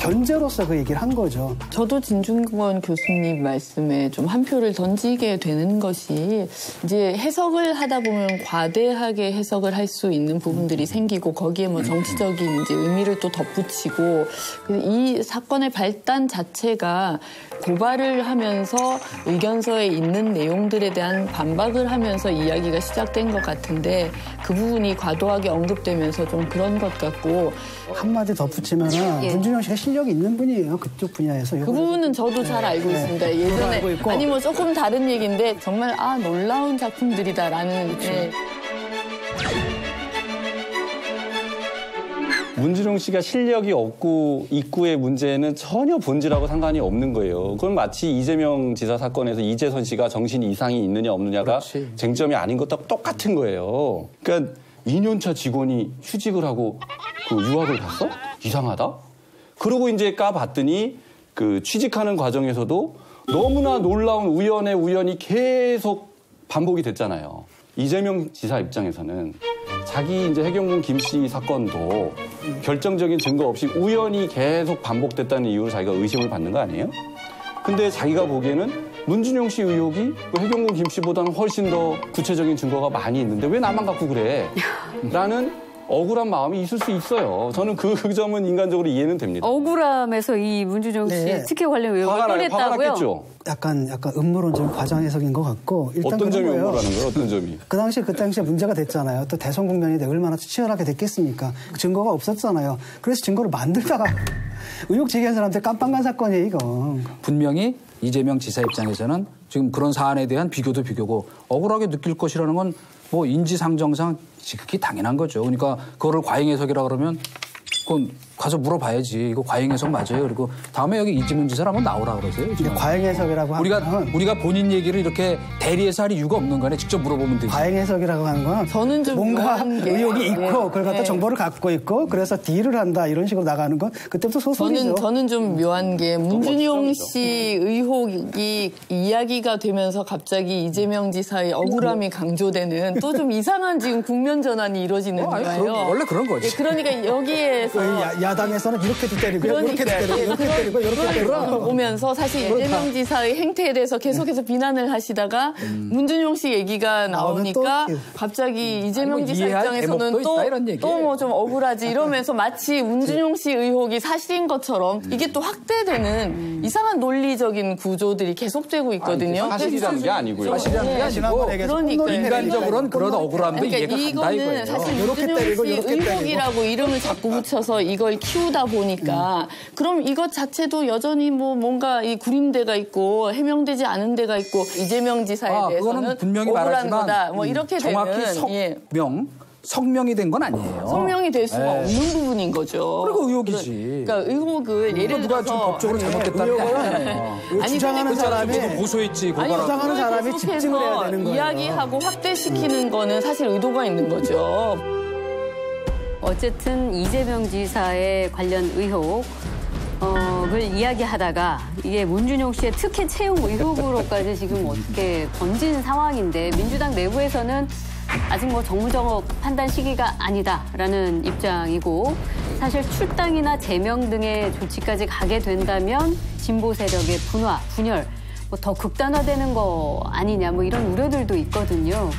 견제로서 그 얘기를 한 거죠. 저도 진중권 교수님 말씀에 좀 한 표를 던지게 되는 것이 이제 해석을 하다 보면 과대하게 해석을 할 수 있는 부분들이 생기고 거기에 뭐 정치적인 이제 의미를 또 덧붙이고 이 사건의 발단 자체가 고발을 하면서 의견서에 있는 내용들에 대한 반박을 하면서 이야기가 시작된 것 같은데 그 부분이 과도하게 언급되면서 좀 그런 것 같고 한마디 덧붙이면은 예. 문준용 씨가 실력이 있는 분이에요. 그쪽 분야에서. 그 부분은 저도 잘 알고 있습니다. 예전에 알고 있고. 아니 뭐 조금 다른 얘기인데 정말 놀라운 작품들이다라는 문준용 씨가 실력이 없고 있고의 문제는 전혀 본질하고 상관이 없는 거예요. 그건 마치 이재명 지사 사건에서 이재선 씨가 정신 이상이 있느냐 없느냐가 그렇지. 쟁점이 아닌 것과 똑같은 거예요. 그러니까 2년차 직원이 휴직을 하고 그 유학을 갔어? 이상하다? 그러고 이제 까봤더니 그 취직하는 과정에서도 너무나 놀라운 우연의 우연이 계속 반복이 됐잖아요. 이재명 지사 입장에서는 자기 이제 해경군 김씨 사건도 결정적인 증거 없이 우연히 계속 반복됐다는 이유로 자기가 의심을 받는 거 아니에요? 근데 자기가 보기에는 문준용 씨 의혹이 해경군 김씨보다는 훨씬 더 구체적인 증거가 많이 있는데 왜 나만 갖고 그래? 라는 억울한 마음이 있을 수 있어요. 저는 그 점은 인간적으로 이해는 됩니다. 억울함에서 이 문준용 씨 네. 특혜 관련 의혹을 화가 꺼냈다고요? 났겠죠. 약간 음모론적인 과장 해석인 것 같고 일단 어떤 점이 그런 거예요. 억울하는 거예요? 어떤 점이? 그 당시에 문제가 됐잖아요. 또 대선 국면이 얼마나 치열하게 됐겠습니까? 증거가 없었잖아요. 그래서 증거를 만들다가 의혹 제기한 사람한테 깜빵간 사건이에요, 이거. 분명히 이재명 지사 입장에서는 지금 그런 사안에 대한 비교도 비교고 억울하게 느낄 것이라는 건 뭐 인지상정상 지극히 당연한 거죠. 그러니까 그거를 과잉해석이라 그러면 그건 가서 물어봐야지. 이거 과잉해석 맞아요. 그리고 다음에 여기 이재명 지사 한번 나오라 그러세요. 근데 과잉해석이라고 하면 우리가 본인 얘기를 이렇게 대리해서 할 이유가 없는 거네. 직접 물어보면 되지. 과잉해석이라고 하는 건 저는 좀 뭔가 묘한 게 의혹이 있고 그걸 갖다 네. 정보를 갖고 있고 그래서 딜을 한다 이런 식으로 나가는 건 그때부터 소설이죠. 저는 좀 묘한 게 문준용 씨 의혹이 이야기가 되면서 갑자기 이재명 지사의 억울함이 강조되는 또 좀 이상한 지금 국면 전환이 이루어지는 거예요. 원래 그런 거지. 예, 그러니까 여기에서 야당에서는 이렇게도 때리고 이렇게도 그러니까 때리고 이렇게 때리고 이렇게 때리고 보면서 사실 이재명 지사의 행태에 대해서 계속해서 비난을 하시다가 문준용 씨 얘기가 나오니까 또 갑자기 이재명 뭐 지사 이해할 입장에서는 대목도 있다, 이런 또 얘기예요. 뭐 좀 억울하지 이러면서 마치 문준용 씨 의혹이 사실인 것처럼 이게 또 확대되는 이상한 논리적인 구조들이 계속되고 있거든요. 사실이라는 게 아니고요. 사실이라는 게 아니고 지난번에 얘기해서 그러니까 콧노래 인간적으로는 그런 억울함도 그러니까 이해가 간다 이거는 이거예요. 사실 이렇게 문준용 때리고 씨 이렇게 때리고. 의혹이라고 이름을 자꾸 붙여서 이걸 키우다 보니까 그럼 이것 자체도 여전히 뭐 뭔가 이 구림대가 있고 해명되지 않은 데가 있고 이재명 지사에 대해서는 그거는 분명히 억울한 말하지만 거다. 뭐 이렇게 정확히 되는 성명이 된 건 아니에요. 성명이 될 수가 없는 부분인 거죠. 그리고 의혹이지. 그러니까 의혹을 예를 누가 들어서 지금 법적으로 잘못됐다는 게 아니에요. 주장하는 사람이 고소했지. 주장하는 사람이 집중을 해야 되는 거예요. 이야기하고 확대시키는 거는 사실 의도가 있는 거죠. 어쨌든 이재명 지사의 관련 의혹을 이야기하다가 이게 문준용 씨의 특혜 채용 의혹으로까지 지금 어떻게 번진 상황인데 민주당 내부에서는 아직 뭐 정무정업 판단 시기가 아니다라는 입장이고 사실 출당이나 제명 등의 조치까지 가게 된다면 진보 세력의 분화, 분열 뭐 더 극단화되는 거 아니냐 뭐 이런 우려들도 있거든요.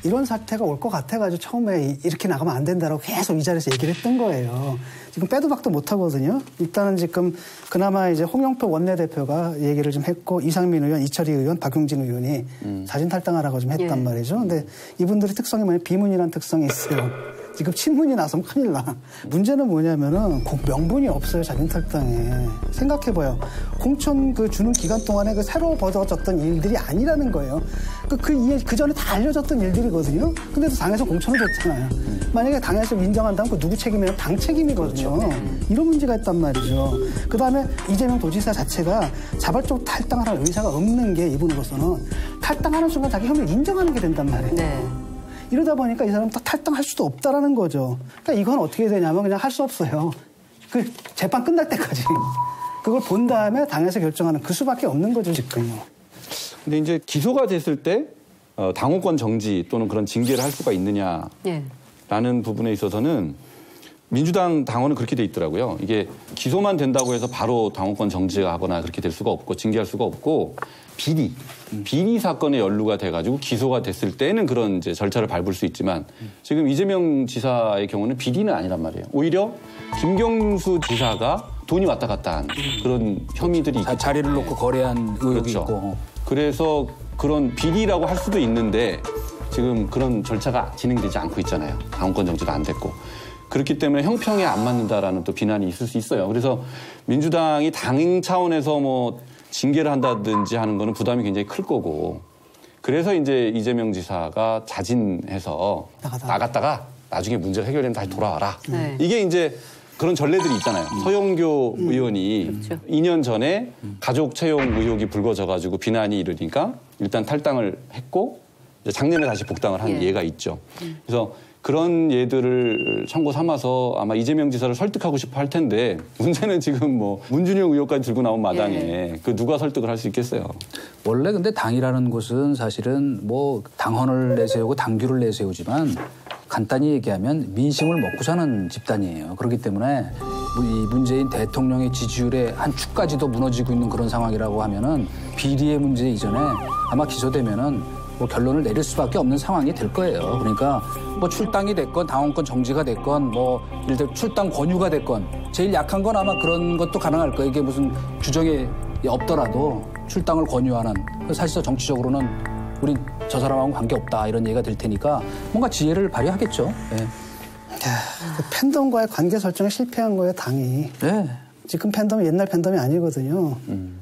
이런 사태가 올 것 같아가지고 처음에 이렇게 나가면 안 된다라고 계속 이 자리에서 얘기를 했던 거예요. 지금 빼도 박도 못 하거든요. 일단은 지금 그나마 이제 홍영표 원내대표가 얘기를 좀 했고 이상민 의원, 이철희 의원, 박용진 의원이 자진 탈당하라고 좀 했단 말이죠. 근데 이분들의 특성이 뭐냐면 비문이라는 특성이 있어요. 지금 친문이 나서면 큰일 나. 문제는 뭐냐면은 명분이 없어요, 자진 탈당에. 생각해봐요. 공천 주는 기간 동안에 새로 벌어졌던 일들이 아니라는 거예요. 그 전에 다 알려졌던 일들이거든요. 근데도 당에서 공천을 줬잖아요. 만약에 당에서 인정한다면 그 누구 책임이에요? 당 책임이거든요. 이런 문제가 있단 말이죠. 그 다음에 이재명 도지사 자체가 자발적으로 탈당하라는 의사가 없는 게 이분으로서는 탈당하는 순간 자기 혐의를 인정하는 게 된단 말이에요. 네. 이러다 보니까 이 사람은 딱 탈당할 수도 없다라는 거죠. 그러니까 이건 어떻게 되냐면 그냥 할 수 없어요. 그 재판 끝날 때까지. 그걸 본 다음에 당에서 결정하는 그 수밖에 없는 거죠, 지금요. 근데 이제 기소가 됐을 때 당원권 정지 또는 그런 징계를 할 수가 있느냐라는 부분에 있어서는 민주당 당원은 그렇게 돼 있더라고요. 이게 기소만 된다고 해서 바로 당원권 정지하거나 그렇게 될 수가 없고 징계할 수가 없고 비리 사건에 연루가 돼가지고 기소가 됐을 때는 그런 이제 절차를 밟을 수 있지만 지금 이재명 지사의 경우는 비리는 아니란 말이에요. 오히려 김경수 지사가 돈이 왔다 갔다 한 그런 혐의들이 자리를 놓고 거래한 의혹이 그렇죠. 있고. 그래서 그런 비리라고 할 수도 있는데 지금 그런 절차가 진행되지 않고 있잖아요. 당원권 정지도 안 됐고. 그렇기 때문에 형평에 안 맞는다라는 또 비난이 있을 수 있어요. 그래서 민주당이 당 차원에서 뭐 징계를 한다든지 하는 거는 부담이 굉장히 클 거고. 그래서 이제 이재명 지사가 자진해서 나갔다가 나중에 문제가 해결되면 다시 돌아와라. 네. 이게 이제 그런 전례들이 있잖아요. 서영교 의원이 그렇죠. 2년 전에 가족 채용 의혹이 불거져가지고 비난이 이르니까 일단 탈당을 했고 작년에 다시 복당을 한 예가 있죠. 그래서 그런 예들을 참고 삼아서 아마 이재명 지사를 설득하고 싶어 할 텐데 문제는 지금 뭐 문준용 의혹까지 들고 나온 마당에 그 누가 설득을 할 수 있겠어요. 원래 근데 당이라는 곳은 사실은 뭐 당헌을 내세우고 당규를 내세우지만 간단히 얘기하면 민심을 먹고 사는 집단이에요. 그렇기 때문에 이 문재인 대통령의 지지율의 한 축까지도 무너지고 있는 그런 상황이라고 하면은 비리의 문제 이전에 아마 기소되면은 뭐 결론을 내릴 수밖에 없는 상황이 될 거예요. 그러니까 뭐 출당이 됐건 당원권 정지가 됐건 뭐 예를 들어 출당 권유가 됐건 제일 약한 건 아마 그런 것도 가능할 거예요. 이게 무슨 규정이 없더라도 출당을 권유하는 사실상 정치적으로는 우린 저 사람하고는 관계없다 이런 얘기가 될 테니까 뭔가 지혜를 발휘하겠죠. 네. 그 팬덤과의 관계 설정에 실패한 거예요, 당이. 네. 지금 팬덤이 옛날 팬덤이 아니거든요.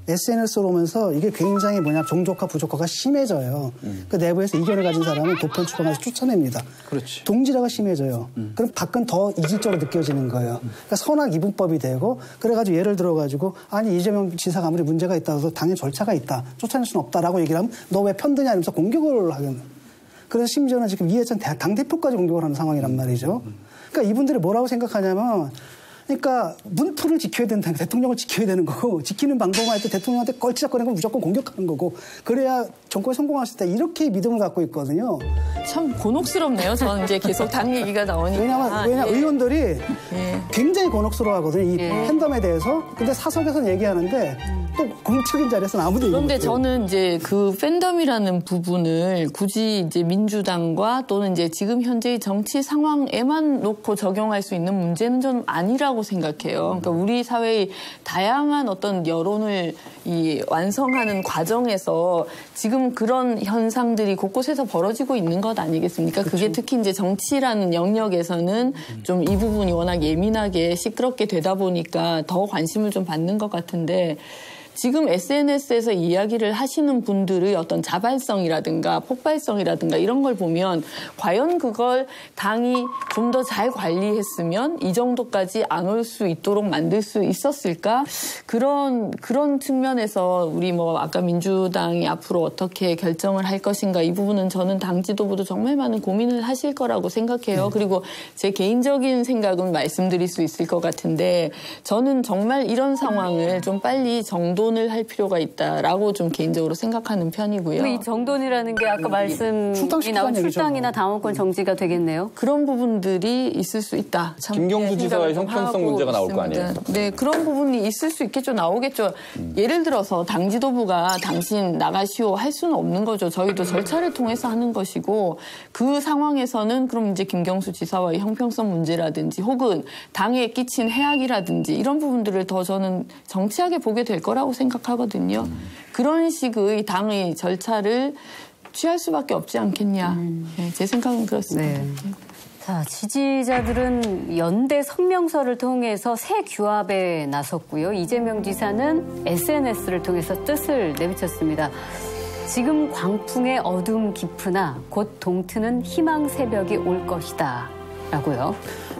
SNS로 오면서 이게 굉장히 종족화 부족화가 심해져요. 그 내부에서 이견을 가진 사람은 도편 추방해서 쫓아냅니다. 그렇지. 동질화가 심해져요. 그럼 밖은 더 이질적으로 느껴지는 거예요. 그러니까 선악 이분법이 되고 그래가지고 예를 들어가지고 아니 이재명 지사가 아무리 문제가 있다고 해서 당연히 절차가 있다. 쫓아낼 수는 없다라고 얘기를 하면 너 왜 편드냐 하면서 공격을 하겠네. 그래서 심지어는 지금 이해찬 당대표까지 공격을 하는 상황이란 말이죠. 그러니까 이분들이 뭐라고 생각하냐면 그러니까 문풀을 지켜야 된다. 대통령을 지켜야 되는 거고 지키는 방법을 할 때 대통령한테 걸치작거리는 건 무조건 공격하는 거고 그래야 정권이 성공할 수 있다. 이렇게 믿음을 갖고 있거든요. 참 곤혹스럽네요. 저는 이제 계속 당 얘기가 나오니까. 왜냐하면 의원들이 굉장히 곤혹스러워하거든요. 이 팬덤에 대해서. 근데 사석에서는 얘기하는데 또 공적인 자리에서는 아무도 얘기 그런데 저는 이제 그 팬덤이라는 부분을 굳이 이제 민주당과 또는 이제 지금 현재의 정치 상황에만 놓고 적용할 수 있는 문제는 좀 아니라고 아니라고 생각해요. 그러니까 우리 사회의 다양한 어떤 여론을 완성하는 과정에서 지금 그런 현상들이 곳곳에서 벌어지고 있는 것 아니겠습니까? 그게 특히 이제 정치라는 영역에서는 좀 이 부분이 워낙 예민하게 시끄럽게 되다 보니까 더 관심을 좀 받는 것 같은데 지금 SNS에서 이야기를 하시는 분들의 어떤 자발성이라든가 폭발성이라든가 이런 걸 보면 과연 그걸 당이 좀 더 잘 관리했으면 이 정도까지 안 올 수 있도록 만들 수 있었을까? 그런 측면에서 우리 뭐 아까 민주당이 앞으로 어떻게 결정을 할 것인가 이 부분은 저는 당 지도부도 정말 많은 고민을 하실 거라고 생각해요. 그리고 제 개인적인 생각은 말씀드릴 수 있을 것 같은데 저는 정말 이런 상황을 좀 빨리 정돈을 할 필요가 있다라고 좀 개인적으로 생각하는 편이고요. 이 정돈이라는 게 아까 말씀이 나온 출당이나 당원권 정지가 되겠네요. 그런 부분들이 있을 수 있다. 김경수 지사의 형평성 문제가 나올 거 아니에요? 네, 그런 부분이 있을 수 있겠죠. 나오겠죠. 예를 들어서 당 지도부가 당신 나가시오 할 수는 없는 거죠. 저희도 절차를 통해서 하는 것이고 그 상황에서는 그럼 이제 김경수 지사와의 형평성 문제라든지 혹은 당에 끼친 해악이라든지 이런 부분들을 더 저는 정치하게 보게 될 거라고 생각하거든요. 그런 식의 당의 절차를 취할 수밖에 없지 않겠냐. 네, 제 생각은 그렇습니다. 네. 자, 지지자들은 연대 성명서를 통해서 새 규합에 나섰고요. 이재명 지사는 SNS를 통해서 뜻을 내비쳤습니다. 지금 광풍의 어둠 깊으나 곧 동트는 희망 새벽이 올 것이다. 라고요.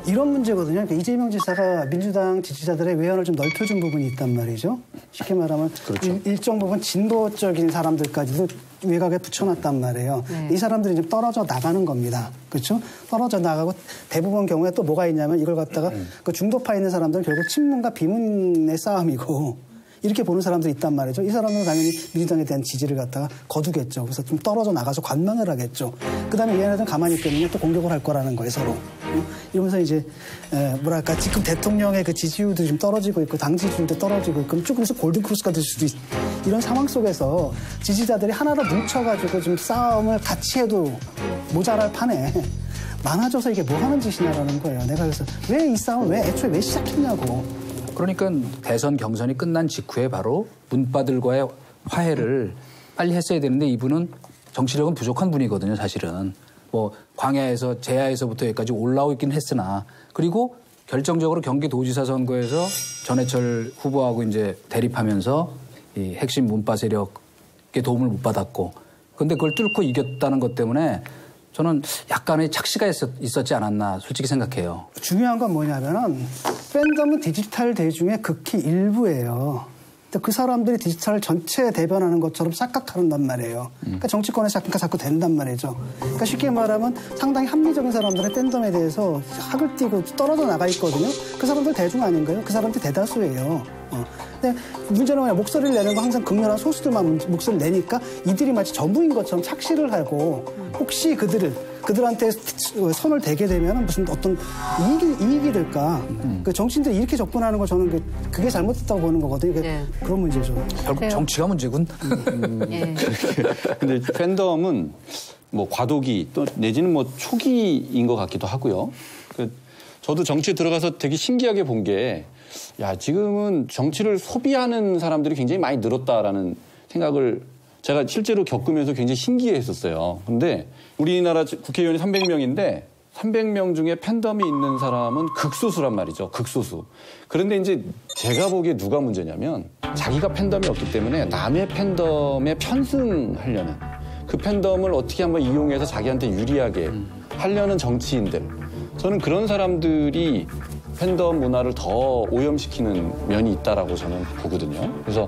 이런 문제거든요. 그러니까 이재명 지사가 민주당 지지자들의 외연을 좀 넓혀준 부분이 있단 말이죠. 쉽게 말하면 그렇죠. 일정 부분 진보적인 사람들까지도 외곽에 붙여놨단 말이에요. 네. 이 사람들이 좀 떨어져 나가는 겁니다. 그렇죠? 떨어져 나가고 대부분 경우에 또 뭐가 있냐면 이걸 갖다가 그 중도파에 있는 사람들은 결국 친문과 비문의 싸움이고 이렇게 보는 사람들이 있단 말이죠. 이 사람은 당연히 민주당에 대한 지지를 갖다가 거두겠죠. 그래서 좀 떨어져 나가서 관망을 하겠죠. 그다음에 얘네들은 가만히 있겠느냐 또 공격을 할 거라는 거예요, 서로. 이러면서 이제 뭐랄까 지금 대통령의 그 지지율도 좀 떨어지고 있고 당 지지율도 떨어지고 있고 조금씩 골든크로스가 될 수도 이런 상황 속에서 지지자들이 하나로 뭉쳐가지고 좀 싸움을 같이 해도 모자랄 판에 많아져서 이게 뭐 하는 짓이냐라는 거예요. 내가 그래서 왜 이 싸움 애초에 왜 시작했냐고. 그러니까 대선 경선이 끝난 직후에 바로 문바들과의 화해를 빨리 했어야 되는데 이분은 정치력은 부족한 분이거든요, 사실은. 뭐 광야에서 제야에서부터 여기까지 올라오긴 했으나 그리고 결정적으로 경기도지사 선거에서 전해철 후보하고 이제 대립하면서 이 핵심 문바 세력의 도움을 못 받았고 근데 그걸 뚫고 이겼다는 것 때문에 저는 약간의 착시가 있었지 않았나 솔직히 생각해요. 중요한 건 뭐냐면은 팬덤은 디지털 대중의 극히 일부예요. 그 사람들이 디지털 전체 대변하는 것처럼 착각한단 말이에요. 그러니까 정치권에서 자꾸 된단 말이죠. 그러니까 쉽게 말하면 상당히 합리적인 사람들의 팬덤에 대해서 학을 띄고 떨어져 나가 있거든요. 그 사람들 대중 아닌가요? 그 사람들 대다수예요. 근데 문제는 뭐냐, 목소리를 내는 거 항상 극렬한 소수들만 목소리를 내니까 이들이 마치 전부인 것처럼 착시를 하고 혹시 그들한테 손을 대게 되면 무슨 어떤 이익이 될까. 그 정치인들이 이렇게 접근하는 거 저는 그게 잘못됐다고 보는 거거든요. 네. 그런 문제죠. 결국 정치가 문제군. 네. 근데 팬덤은 뭐 과도기 또 내지는 뭐 초기인 것 같기도 하고요. 저도 정치에 들어가서 되게 신기하게 본 게 야, 지금은 정치를 소비하는 사람들이 굉장히 많이 늘었다라는 생각을 제가 실제로 겪으면서 굉장히 신기했었어요. 근데 우리나라 국회의원이 300명인데 300명 중에 팬덤이 있는 사람은 극소수란 말이죠. 극소수. 그런데 이제 제가 보기에 누가 문제냐면 자기가 팬덤이 없기 때문에 남의 팬덤에 편승하려는 그 팬덤을 어떻게 한번 이용해서 자기한테 유리하게 하려는 정치인들. 저는 그런 사람들이 팬덤 문화를 더 오염시키는 면이 있다라고 저는 보거든요. 그래서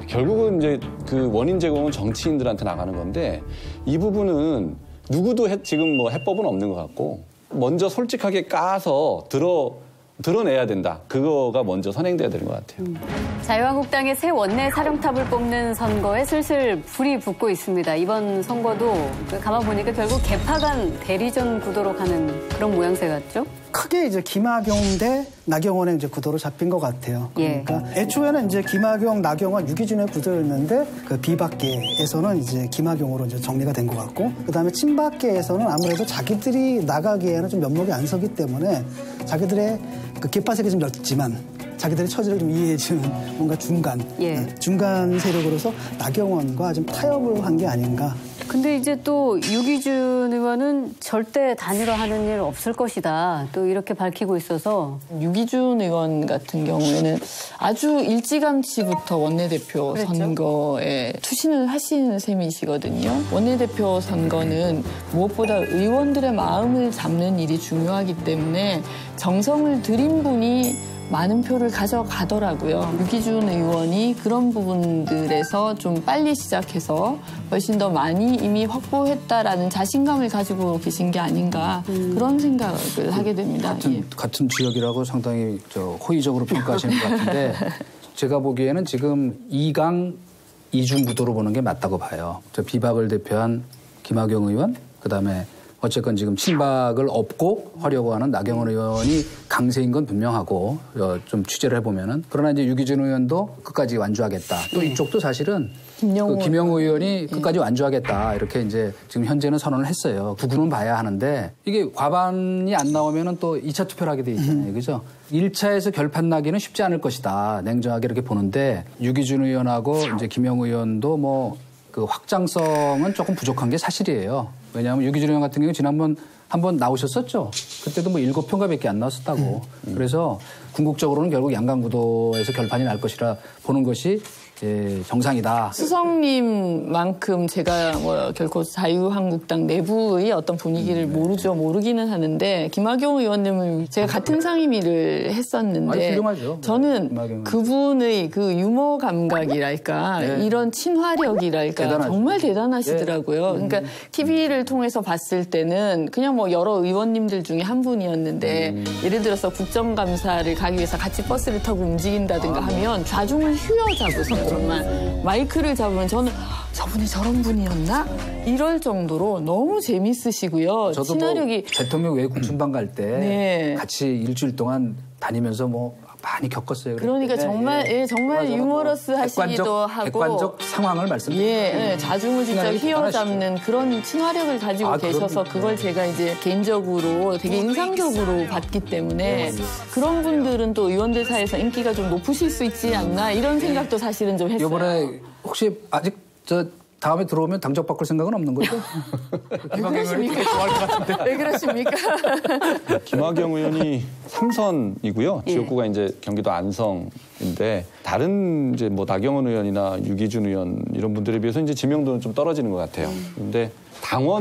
결국은 이제 그 원인 제공은 정치인들한테 나가는 건데 이 부분은 누구도 지금 뭐 해법은 없는 것 같고 먼저 솔직하게 까서 드러내야 된다. 그거가 먼저 선행돼야 되는 것 같아요. 자유한국당의 새 원내 사령탑을 뽑는 선거에 슬슬 불이 붙고 있습니다. 이번 선거도 가만 보니까 결국 개파 간 대리전 구도로 가는 그런 모양새 같죠? 크게 이제 김학용 대 나경원의 이제 구도로 잡힌 것 같아요. 그러니까 애초에는 이제 김학용, 나경원, 유기준의 구도였는데 그 비박계에서는 이제 김학용으로 이제 정리가 된 것 같고 그다음에 친박계에서는 아무래도 자기들이 나가기에는 좀 면목이 안 서기 때문에 자기들의 그 깃밭에게 좀 였지만 자기들의 처지를 좀 이해해주는 뭔가 중간 세력으로서 나경원과 좀 타협을 한 게 아닌가. 근데 이제 또 유기준 의원은 절대 단일화하는 일 없을 것이다. 또 이렇게 밝히고 있어서. 유기준 의원 같은 경우에는 아주 일찌감치부터 원내대표 그랬죠? 선거에 투신을 하시는 셈이시거든요. 원내대표 선거는 무엇보다 의원들의 마음을 잡는 일이 중요하기 때문에 정성을 들인 분이 많은 표를 가져가더라고요. 유기준 의원이 그런 부분들에서 좀 빨리 시작해서 훨씬 더 많이 이미 확보했다라는 자신감을 가지고 계신 게 아닌가 그런 생각을 하게 됩니다. 같은 지역이라고 상당히 호의적으로 평가하시는 것 같은데 제가 보기에는 지금 2강 2중 구도로 보는 게 맞다고 봐요. 비박을 대표한 김학용 의원, 그다음에 어쨌건 지금 친박을 업고 하려고 하는 나경원 의원이 강세인 건 분명하고 좀 취재를 해보면은 그러나 이제 유기준 의원도 끝까지 완주하겠다. 또 이쪽도 사실은 김영우 의원이 끝까지 완주하겠다. 이렇게 이제 지금 현재는 선언을 했어요. 두고는 봐야 하는데 이게 과반이 안 나오면은 또 2차 투표를 하게 돼 있잖아요. 그죠? 1차에서 결판 나기는 쉽지 않을 것이다. 냉정하게 이렇게 보는데 유기준 의원하고 이제 김영우 의원도 뭐 그 확장성은 조금 부족한 게 사실이에요. 왜냐하면 유기준 의원 같은 경우 지난번 한번 나오셨었죠. 그때도 뭐 7표가 밖에 안 나왔었다고. 그래서 궁극적으로는 결국 양강구도에서 결판이 날 것이라 보는 것이 정상이다. 수석님만큼 제가 뭐 결코 자유한국당 내부의 어떤 분위기를 모르기는 하는데 김학용 의원님을 제가 같은 상임위를 했었는데 훌륭하죠. 저는 그분의 그 유머 감각이랄까 이런 친화력이랄까 대단하죠. 정말 대단하시더라고요. 그러니까 TV를 통해서 봤을 때는 그냥 뭐 여러 의원님들 중에 한 분이었는데 예를 들어서 국정감사를 가기 위해서 같이 버스를 타고 움직인다든가 하면 좌중을 휘어잡으세요. 정말 마이크를 잡으면 저는 저분이 저런 분이었나? 이럴 정도로 너무 재밌으시고요. 저도 친화력이 뭐 대통령 외국 순방 갈 때 같이 일주일 동안 다니면서 뭐 많이 겪었어요. 그러니까 정말 정말 유머러스 하시기도 하고 객관적 상황을 말씀드립니다. 자중을 진짜 휘어잡는 그런 친화력을 가지고 계셔서 그걸 제가 이제 개인적으로 되게 인상적으로 봤기 때문에 그런 분들은 또 의원들 사이에서 인기가 좀 높으실 수 있지 않나 이런 생각도 사실은 좀 했어요. 이번에 혹시 아직 다음에 들어오면 당적 바꿀 생각은 없는 거죠? 왜 그러십니까? 좋아할 것 같은데. 왜 그러십니까? 김학용 의원이 3선이고요. 지역구가 이제 경기도 안성인데 다른 이제 뭐 나경원 의원이나 유기준 의원 이런 분들에 비해서 이제 지명도는 좀 떨어지는 것 같아요. 그런데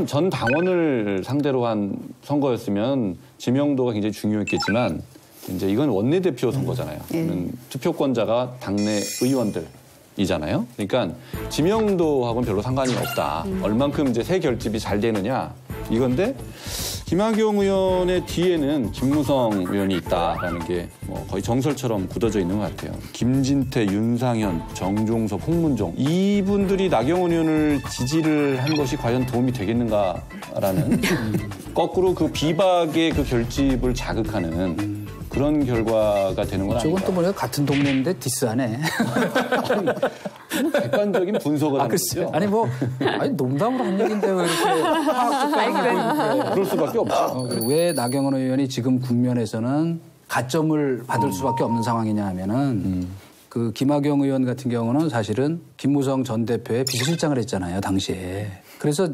전 당원을 상대로 한 선거였으면 지명도가 굉장히 중요했겠지만 이제 이건 원내대표 선거잖아요. 투표권자가 당내 의원들. 이잖아요. 그러니까 지명도하고는 별로 상관이 없다. 얼만큼 이제 새 결집이 잘 되느냐 이건데 김학용 의원의 뒤에는 김무성 의원이 있다라는 게 뭐 거의 정설처럼 굳어져 있는 것 같아요. 김진태, 윤상현, 정종섭, 홍문종 이분들이 나경원 의원을 지지를 한 것이 과연 도움이 되겠는가라는 거꾸로 그 비박의 그 결집을 자극하는 그런 결과가 되는 건 아닌가. 저건 또 뭐냐 같은 동네인데 디스하네. 객관적인 분석을 하는 거죠. 아니 농담으로 한 얘기인데 왜 이렇게 그럴 수밖에 없죠. 왜 나경원 의원이 지금 국면에서는 가점을 받을 수밖에 없는 상황이냐 하면은 그 김학용 의원 같은 경우는 사실은 김무성 전 대표의 비서실장을 했잖아요, 당시에. 그래서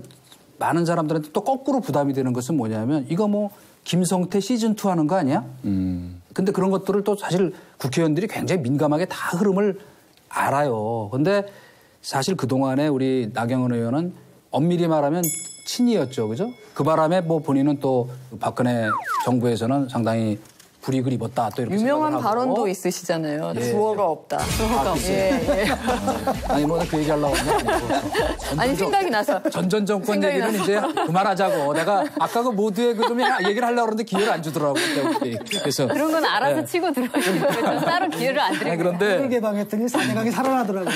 많은 사람들한테 또 거꾸로 부담이 되는 것은 뭐냐면 이거 뭐 김성태 시즌2 하는 거 아니야? 근데 그런 것들을 또 사실 국회의원들이 굉장히 민감하게 다 흐름을 알아요. 근데 사실 그동안에 우리 나경원 의원은 엄밀히 말하면 친이었죠. 그죠? 그 바람에 뭐 본인은 또 박근혜 정부에서는 상당히 불이익을 입었다. 또 이렇게 유명한 발언도 있으시잖아요. 주어가 없다. 주어가 없다. 아니 뭐 그 얘기하려고 하는 아니 생각이 나서. 전 정권 얘기는 이제 그만하자고. 내가 아까 그 모두의 그 좀 얘기를 하려고 그러는데 기회를 안 주더라고. 그래서 그런 건 알아서 치고 들어오시고 따로 기회를 안 드리고. 그런데 개방했더니 사내강이 살아나더라고요.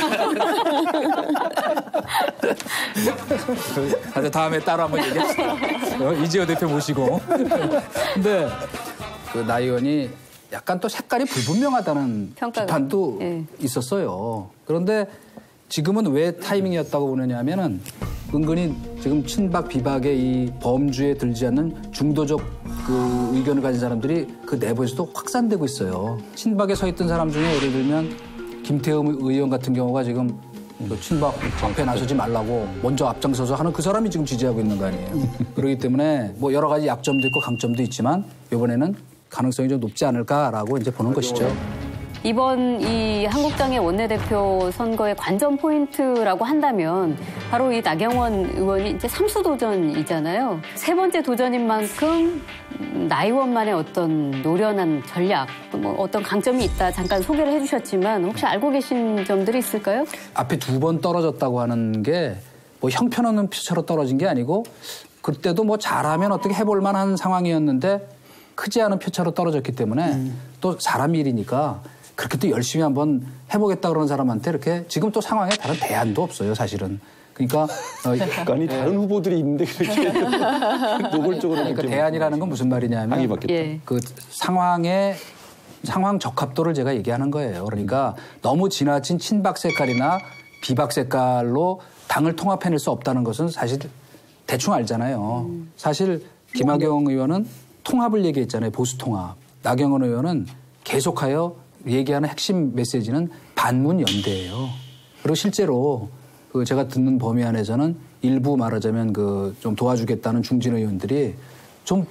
다음에 따로 한번 얘기합시다. 이재호 대표 모시고. 근데 그 나 의원이 약간 또 색깔이 불분명하다는 비판도 있었어요. 그런데 지금은 왜 타이밍이었다고 보느냐 하면은 은근히 지금 친박 비박의 이 범주에 들지 않는 중도적 그 의견을 가진 사람들이 그 내부에서도 확산되고 있어요. 친박에 서 있던 사람 중에 예를 들면 김태흠 의원 같은 경우가 지금 친박 앞에 나서지 말라고 먼저 앞장서서 하는 그 사람이 지금 지지하고 있는 거 아니에요. 그렇기 때문에 뭐 여러 가지 약점도 있고 강점도 있지만 이번에는 가능성이 좀 높지 않을까라고 이제 보는 것이죠. 이번 이 한국당의 원내대표 선거의 관전 포인트라고 한다면 바로 이 나경원 의원이 이제 3수 도전이잖아요. 세 번째 도전인 만큼 나의원만의 어떤 노련한 전략, 뭐 어떤 강점이 있다 잠깐 소개를 해주셨지만 혹시 알고 계신 점들이 있을까요? 앞에 2번 떨어졌다고 하는 게 뭐 형편없는 표차로 떨어진 게 아니고 그때도 뭐 잘하면 어떻게 해볼 만한 상황이었는데 크지 않은 표차로 떨어졌기 때문에 또 사람 일이니까 그렇게 또 열심히 한번 해보겠다 그러는 사람한테 이렇게 지금 또 상황에 다른 대안도 없어요, 사실은. 그러니까 아니 다른 후보들이 있는데 그렇게 노골적으로 그러니까 대안이라는 건 무슨 말이냐면 그 상황 적합도를 제가 얘기하는 거예요. 그러니까 너무 지나친 친박 색깔이나 비박 색깔로 당을 통합해낼 수 없다는 것은 사실 대충 알잖아요. 사실 김학영 의원은 통합을 얘기했잖아요. 보수 통합. 나경원 의원은 계속하여 얘기하는 핵심 메시지는 반문 연대예요. 그리고 실제로 그 제가 듣는 범위 안에서는 일부 말하자면 그 좀 도와주겠다는 중진 의원들이 좀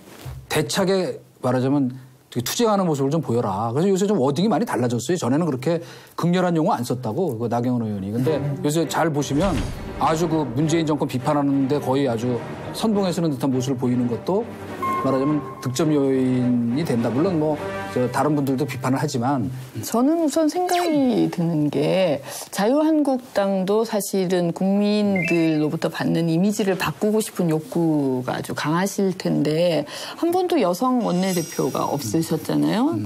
대차게 말하자면 투쟁하는 모습을 좀 보여라. 그래서 요새 좀 워딩이 많이 달라졌어요. 전에는 그렇게 극렬한 용어 안 썼다고 그 나경원 의원이. 근데 요새 잘 보시면 아주 그 문재인 정권 비판하는데 거의 아주 선봉에 서는 듯한 모습을 보이는 것도 말하자면 득점 요인이 된다. 물론 뭐 다른 분들도 비판을 하지만 저는 우선 생각이 드는 게 자유한국당도 사실은 국민들로부터 받는 이미지를 바꾸고 싶은 욕구가 아주 강하실 텐데 한 번도 여성 원내대표가 없으셨잖아요.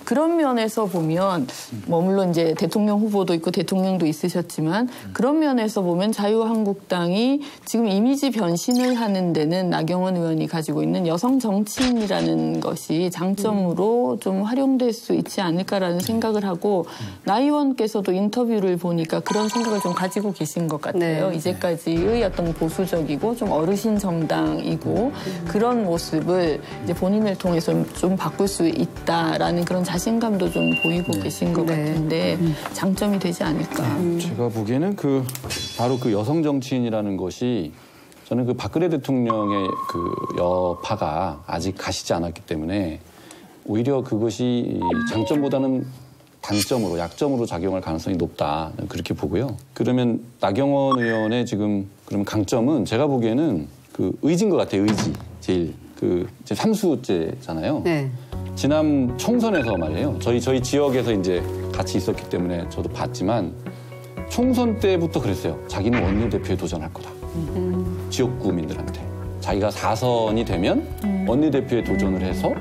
그런 면에서 보면 뭐 물론 이제 대통령 후보도 있고 대통령도 있으셨지만 그런 면에서 보면 자유한국당이 지금 이미지 변신을 하는 데는 나경원 의원이 가지고 있는 여성 정치인이라는 것이 장점으로 좀 활용될 수 있지 않을까라는 생각을 하고 나 의원께서도 인터뷰를 보니까 그런 생각을 좀 가지고 계신 것 같아요. 네. 이제까지의 어떤 보수적이고 좀 어르신 정당이고 그런 모습을 이제 본인을 통해서 좀 바꿀 수 있다라는 그런 자신감도 좀 보이고 계신 것 같은데 장점이 되지 않을까. 제가 보기에는 바로 그 여성 정치인이라는 것이 저는 그 박근혜 대통령의 그 여파가 아직 가시지 않았기 때문에 오히려 그것이 장점보다는 단점으로, 약점으로 작용할 가능성이 높다. 그렇게 보고요. 그러면 나경원 의원의 지금 그러면 강점은 제가 보기에는 그 의지인 것 같아요. 의지. 제일. 이제 3수째잖아요. 네. 지난 총선에서 말이에요. 저희 지역에서 이제 같이 있었기 때문에 저도 봤지만 총선 때부터 그랬어요. 자기는 원내대표에 도전할 거다. 지역구민들한테. 자기가 4선이 되면 원내대표에 도전을 해서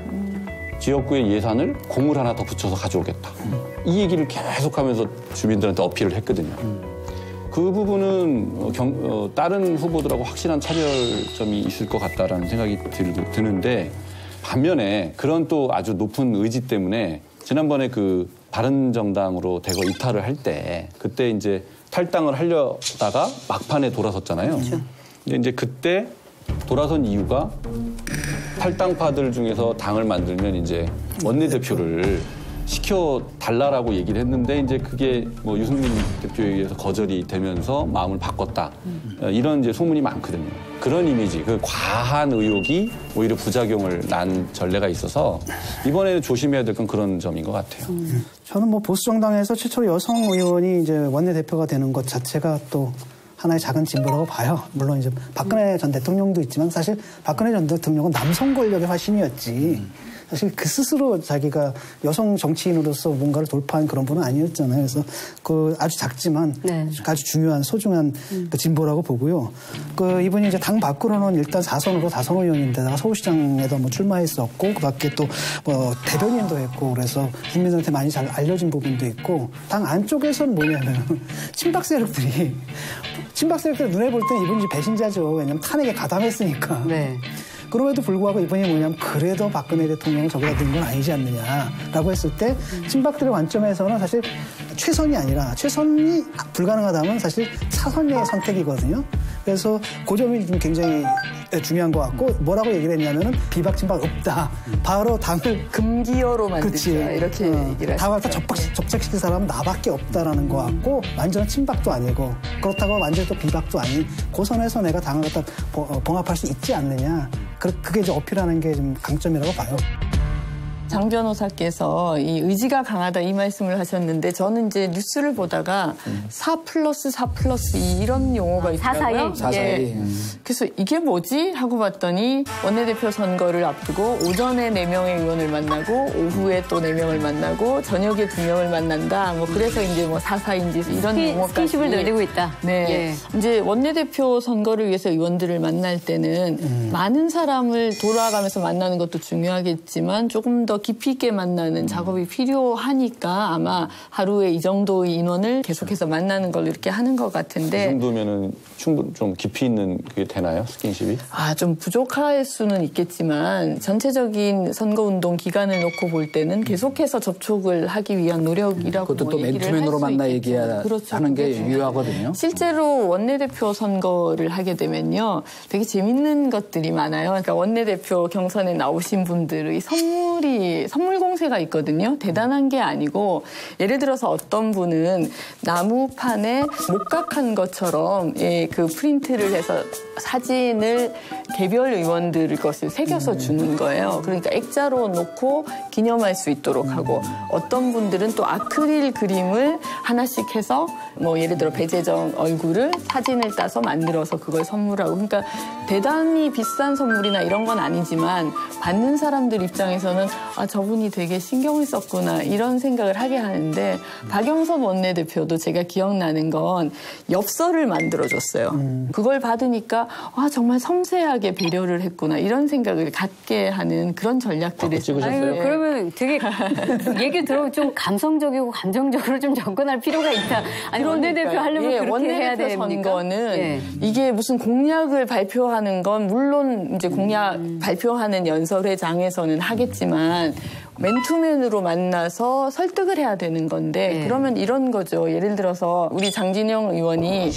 지역구의 예산을 공을 하나 더 붙여서 가져오겠다. 이 얘기를 계속하면서 주민들한테 어필을 했거든요. 그 부분은 다른 후보들하고 확실한 차별점이 있을 것 같다라는 생각이 드는데 반면에 그런 또 아주 높은 의지 때문에 지난번에 그 바른정당으로 대거 이탈을 할 때 그때 이제 탈당을 하려다가 막판에 돌아섰잖아요. 그렇죠. 근데 이제 그때 돌아선 이유가 탈당파들 중에서 당을 만들면 이제 원내대표를 시켜달라라고 얘기를 했는데 이제 그게 뭐 유승민 대표에 의해서 거절이 되면서 마음을 바꿨다. 이런 이제 소문이 많거든요. 그런 이미지, 그 과한 의혹이 오히려 부작용을 난 전례가 있어서 이번에는 조심해야 될 건 그런 점인 것 같아요. 저는 뭐 보수정당에서 최초로 여성 의원이 이제 원내대표가 되는 것 자체가 또 하나의 작은 진보라고 봐요. 물론 이제 박근혜 전 대통령도 있지만 사실 박근혜 전 대통령은 남성 권력의 화신이었지. 사실 그 스스로 자기가 여성 정치인으로서 뭔가를 돌파한 그런 분은 아니었잖아요. 그래서 그 아주 작지만 아주 중요한 소중한 그 진보라고 보고요. 그 이분이 이제 당 밖으로는 일단 4선으로 다선 의원인데다가 서울시장에도 뭐 출마했었고 그밖에 또 뭐 대변인도 했고 그래서 국민들한테 많이 잘 알려진 부분도 있고 당 안쪽에서는 뭐냐면 친박 세력들이 눈에 볼 땐 이분이 배신자죠. 왜냐면 탄핵에 가담했으니까. 네. 그럼에도 불구하고 이분이 뭐냐면 그래도 박근혜 대통령은 저보다 는 건 아니지 않느냐라고 했을 때 친박들의 관점에서는 사실 최선이 아니라 최선이 불가능하다면 사실 차선의 선택이거든요. 그래서 그 점이 좀 굉장히 중요한 것 같고 뭐라고 얘기를 했냐면은 비박 친박 없다. 바로 당을 금기어로 만들자 이렇게 얘기를 당을 다 접착시킨 사람은 나밖에 없다라는 것 같고 완전한 친박도 아니고 그렇다고 완전히 또 비박도 아닌 그 선에서 내가 당을 갖다 봉합할 수 있지 않느냐. 그게 이제 어필하는 게 좀 강점이라고 봐요. 장 변호사께서 이 의지가 강하다 이 말씀을 하셨는데 저는 이제 뉴스를 보다가 4+4+2 이런 용어가 있더라고요. 4-4-1. 예. 그래서 이게 뭐지? 하고 봤더니 원내대표 선거를 앞두고 오전에 4명의 의원을 만나고 오후에 또 4명을 만나고 저녁에 2명을 만난다. 뭐 그래서 이제 뭐 4-4인지 이런 용어까지. 스킨십을 늘리고 있다. 네. 예. 이제 원내대표 선거를 위해서 의원들을 만날 때는 많은 사람을 돌아가면서 만나는 것도 중요하겠지만 조금 더 깊이 있게 만나는 작업이 필요하니까 아마 하루에 이 정도의 인원을 계속해서 만나는 걸 이렇게 하는 것 같은데. 이 정도면은 충분히 좀 깊이 있는 그게 되나요? 스킨십이? 좀 부족할 수는 있겠지만 전체적인 선거운동 기간을 놓고 볼 때는 계속해서 접촉을 하기 위한 노력이라고 그것도 또 맨투맨으로 만나 얘기하는 그렇죠. 게 유효하거든요. 실제로 원내대표 선거를 하게 되면요. 되게 재밌는 것들이 많아요. 그러니까 원내대표 경선에 나오신 분들의 선물 공세가 있거든요. 대단한 게 아니고 예를 들어서 어떤 분은 나무판에 목각한 것처럼 그 프린트를 해서 사진을 개별 의원들 것을 새겨서 주는 거예요. 그러니까 액자로 놓고 기념할 수 있도록 하고 어떤 분들은 또 아크릴 그림을 하나씩 해서 뭐 예를 들어 배재정 얼굴을 사진을 따서 만들어서 그걸 선물하고 그러니까 대단히 비싼 선물이나 이런 건 아니지만 받는 사람들 입장에서는 저분이 되게 신경을 썼구나 이런 생각을 하게 하는데 박영선 원내대표도 제가 기억나는 건 엽서를 만들어줬어요. 그걸 받으니까 정말 섬세하게 배려를 했구나 이런 생각을 갖게 하는 그런 전략들이 찍으셨어요? 그러면 되게 얘기 들어보면 좀 감성적이고 감정적으로 좀 접근할 필요가 있다. 아니 원내대표 하려면 그렇게 원내대표 해야 됩니까? 선거는 이게 무슨 공약을 발표하는 건 물론 이제 공약 발표하는 연설회장에서는 하겠지만 맨투맨으로 만나서 설득을 해야 되는 건데 그러면 이런 거죠. 예를 들어서 우리 장진영 의원이